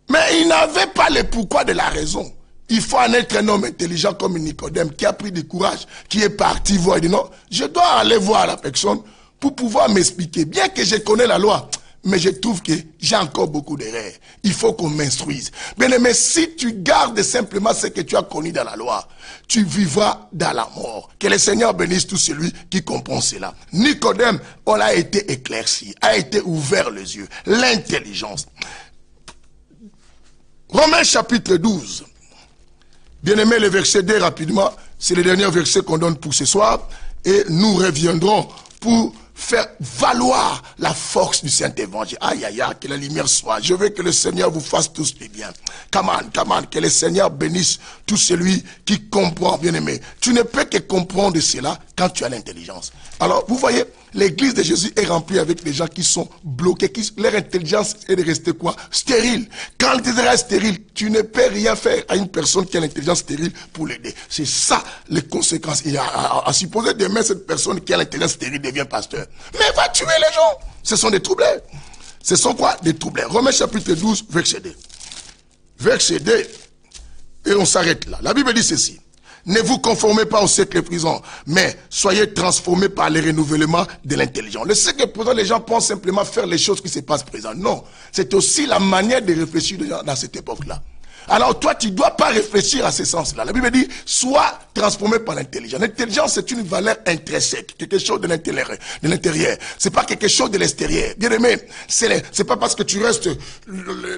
S1: Mais il n'avait pas le pourquoi de la raison. Il faut en être un homme intelligent comme Nicodème qui a pris du courage, qui est parti voir. Il dit non, je dois aller voir la personne pour pouvoir m'expliquer. Bien que je connais la loi, mais je trouve que j'ai encore beaucoup d'erreurs. Il faut qu'on m'instruise. Bien aimé, si tu gardes simplement ce que tu as connu dans la loi, tu vivras dans la mort. Que le Seigneur bénisse tout celui qui comprend cela. Nicodème, on a été éclairci, a été ouvert les yeux, l'intelligence. Romains chapitre 12. Bien aimé, le verset 2 rapidement, c'est le dernier verset qu'on donne pour ce soir. Et nous reviendrons pour faire valoir la force du Saint-Évangile. Aïe, aïe, aïe, que la lumière soit. Je veux que le Seigneur vous fasse tous les bien. Come on, que le Seigneur bénisse tout celui qui comprend, bien aimé. Tu ne peux que comprendre cela quand tu as l'intelligence. Alors, vous voyez, l'église de Jésus est remplie avec des gens qui sont bloqués, leur intelligence est de rester quoi? Stérile. Quand tu seras stérile, tu ne peux rien faire à une personne qui a l'intelligence stérile pour l'aider. C'est ça les conséquences. Et à supposer demain, cette personne qui a l'intelligence stérile devient pasteur. Mais va tuer les gens. Ce sont des troublés. Ce sont quoi? Des troublés. Romains chapitre 12, verset 2. Verset 2. Et on s'arrête là. La Bible dit ceci. Ne vous conformez pas au siècle présent, mais soyez transformés par le renouvellement de l'intelligence. Le siècle présent, les gens pensent simplement faire les choses qui se passent présent. Non, c'est aussi la manière de réfléchir dans cette époque-là. Alors toi, tu ne dois pas réfléchir à ce sens-là. La Bible dit, sois transformé par l'intelligence. L'intelligence, c'est une valeur intrinsèque, quelque chose de l'intérieur. C'est pas quelque chose de l'extérieur. Bien aimé, c'est pas parce que tu restes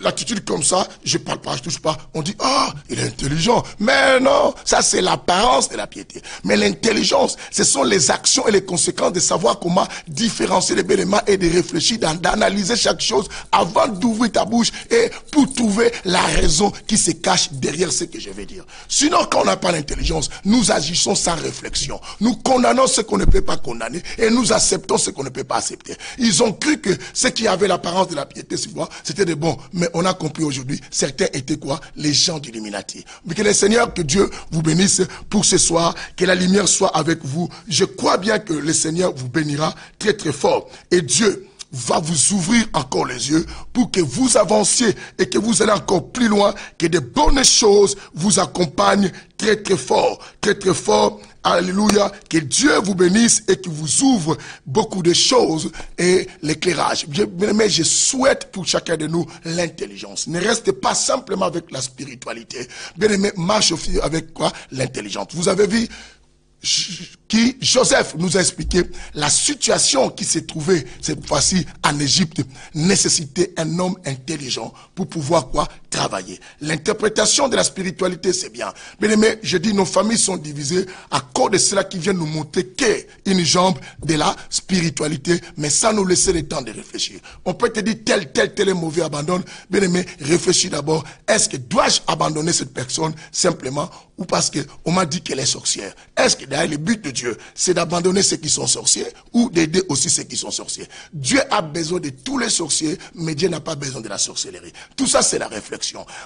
S1: l'attitude comme ça, je parle pas, je touche pas. On dit, ah, il est intelligent. Mais non, ça c'est l'apparence de la piété. Mais l'intelligence, ce sont les actions et les conséquences de savoir comment différencier les éléments et de réfléchir, d'analyser chaque chose avant d'ouvrir ta bouche et pour trouver la raison qui se cache derrière ce que je vais dire. Sinon, quand on n'a pas l'intelligence, nous agissons sans réflexion. Nous condamnons ce qu'on ne peut pas condamner et nous acceptons ce qu'on ne peut pas accepter. Ils ont cru que ce qui avait l'apparence de la piété, c'était de bon. Mais on a compris aujourd'hui, certains étaient quoi? Les gens d'Illuminati. Mais que le Seigneur, que Dieu vous bénisse pour ce soir, que la lumière soit avec vous. Je crois bien que le Seigneur vous bénira très très fort. Et Dieu va vous ouvrir encore les yeux pour que vous avanciez et que vous allez encore plus loin, que de bonnes choses vous accompagnent très très fort, très très fort. Alléluia, que Dieu vous bénisse et qu'il vous ouvre beaucoup de choses et l'éclairage. Bien aimé, je souhaite pour chacun de nous l'intelligence. Ne restez pas simplement avec la spiritualité. Bien aimé, marche aussi avec quoi? L'intelligence. Vous avez vu qui Joseph nous a expliqué la situation qui s'est trouvée cette fois-ci en Égypte nécessitait un homme intelligent pour pouvoir quoi? Travailler. L'interprétation de la spiritualité, c'est bien. Bien aimé, je dis nos familles sont divisées à cause de cela qui vient nous montrer qu'une jambe de la spiritualité, mais sans nous laisser le temps de réfléchir. On peut te dire tel est mauvais, abandonne. Bien aimé, réfléchis d'abord. Est-ce que dois-je abandonner cette personne simplement ou parce qu'on m'a dit qu'elle est sorcière? Est-ce que derrière le but de Dieu, c'est d'abandonner ceux qui sont sorciers ou d'aider aussi ceux qui sont sorciers? Dieu a besoin de tous les sorciers, mais Dieu n'a pas besoin de la sorcellerie. Tout ça, c'est la réflexion.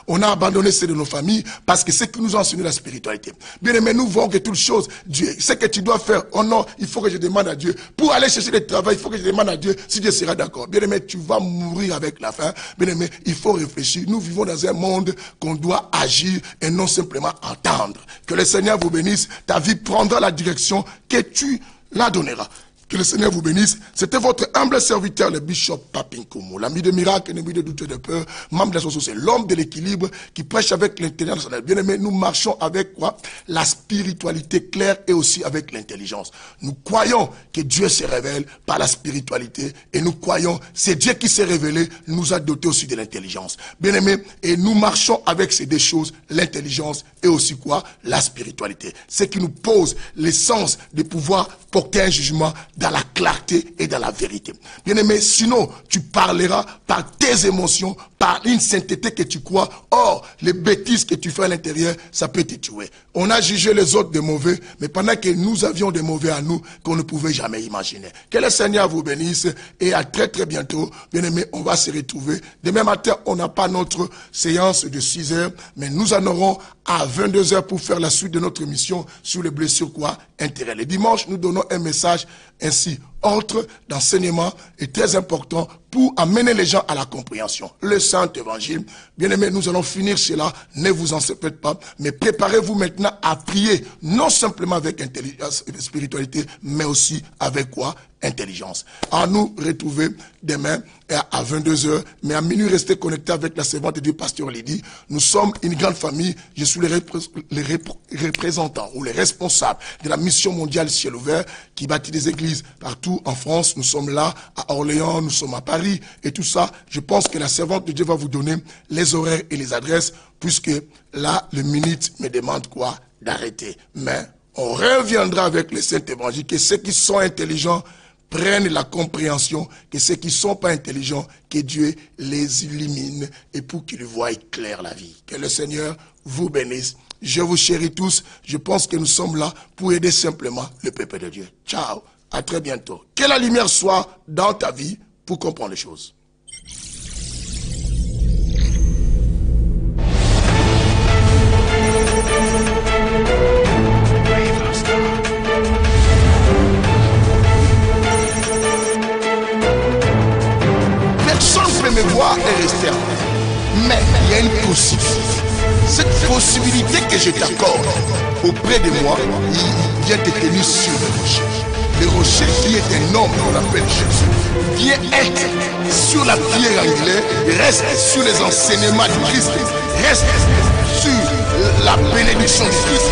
S1: On a abandonné ceux de nos familles parce que c'est ce qui nous a enseigné la spiritualité. Bien aimé, nous voyons que toute chose, Dieu, ce que tu dois faire, oh non, il faut que je demande à Dieu. Pour aller chercher le travail, il faut que je demande à Dieu si Dieu sera d'accord. Bien aimé, tu vas mourir avec la faim. Bien aimé, il faut réfléchir. Nous vivons dans un monde qu'on doit agir et non simplement entendre. Que le Seigneur vous bénisse. Ta vie prendra la direction que tu la donneras. Que le Seigneur vous bénisse. C'était votre humble serviteur, le bishop Papin Koumou, l'ami de miracle, l'ennemi de doute et de peur, membre de la société, l'homme de l'équilibre qui prêche avec l'intelligence. Bien aimé, nous marchons avec quoi? La spiritualité claire et aussi avec l'intelligence. Nous croyons que Dieu se révèle par la spiritualité et nous croyons c'est Dieu qui s'est révélé, nous a doté aussi de l'intelligence. Bien aimé, et nous marchons avec ces deux choses, l'intelligence et aussi quoi? La spiritualité. Ce qui nous pose l'essence de pouvoir porter un jugement dans la clarté et dans la vérité. Bien aimé, sinon tu parleras par tes émotions, par une sainteté que tu crois. Or, les bêtises que tu fais à l'intérieur, ça peut te tuer. On a jugé les autres de mauvais, mais pendant que nous avions des mauvais à nous, qu'on ne pouvait jamais imaginer. Que le Seigneur vous bénisse et à très très bientôt. Bien aimé, on va se retrouver. Demain matin, on n'a pas notre séance de 6 heures, mais nous en aurons à 22 heures pour faire la suite de notre mission sur les blessures quoi? Intérêt. Le dimanche, nous donnons un message ainsi. ordre d'enseignement est très important pour amener les gens à la compréhension. Le Saint-Évangile, bien-aimés, nous allons finir cela, ne vous en faites pas, mais préparez-vous maintenant à prier, non simplement avec intelligence et spiritualité, mais aussi avec quoi? Intelligence. À nous retrouver demain à 22h, mais à minuit, restez connectés avec la servante de Dieu, Pasteur Lydie. Nous sommes une grande famille, je suis les représentants ou les responsables de la mission mondiale Ciel Ouvert qui bâtit des églises partout en France. Nous sommes là à Orléans, nous sommes à Paris et tout ça. Je pense que la servante de Dieu va vous donner les horaires et les adresses puisque là, le minute me demande quoi? D'arrêter. Mais on reviendra avec le Saint-Évangile que ceux qui sont intelligents prennent la compréhension, que ceux qui ne sont pas intelligents, que Dieu les illumine et pour qu'ils voient clair la vie. Que le Seigneur vous bénisse. Je vous chéris tous. Je pense que nous sommes là pour aider simplement le peuple de Dieu. Ciao. À très bientôt. Que la lumière soit dans ta vie pour comprendre les choses. Me voir et rester en paix. Mais il y a une possibilité. Cette possibilité que je t'accorde auprès de moi, il vient te tenir sur le rocher. Le rocher qui est un homme qu'on appelle Jésus vient être sur la pierre angulaire, reste sur les enseignements du Christ, reste sur la bénédiction du Christ.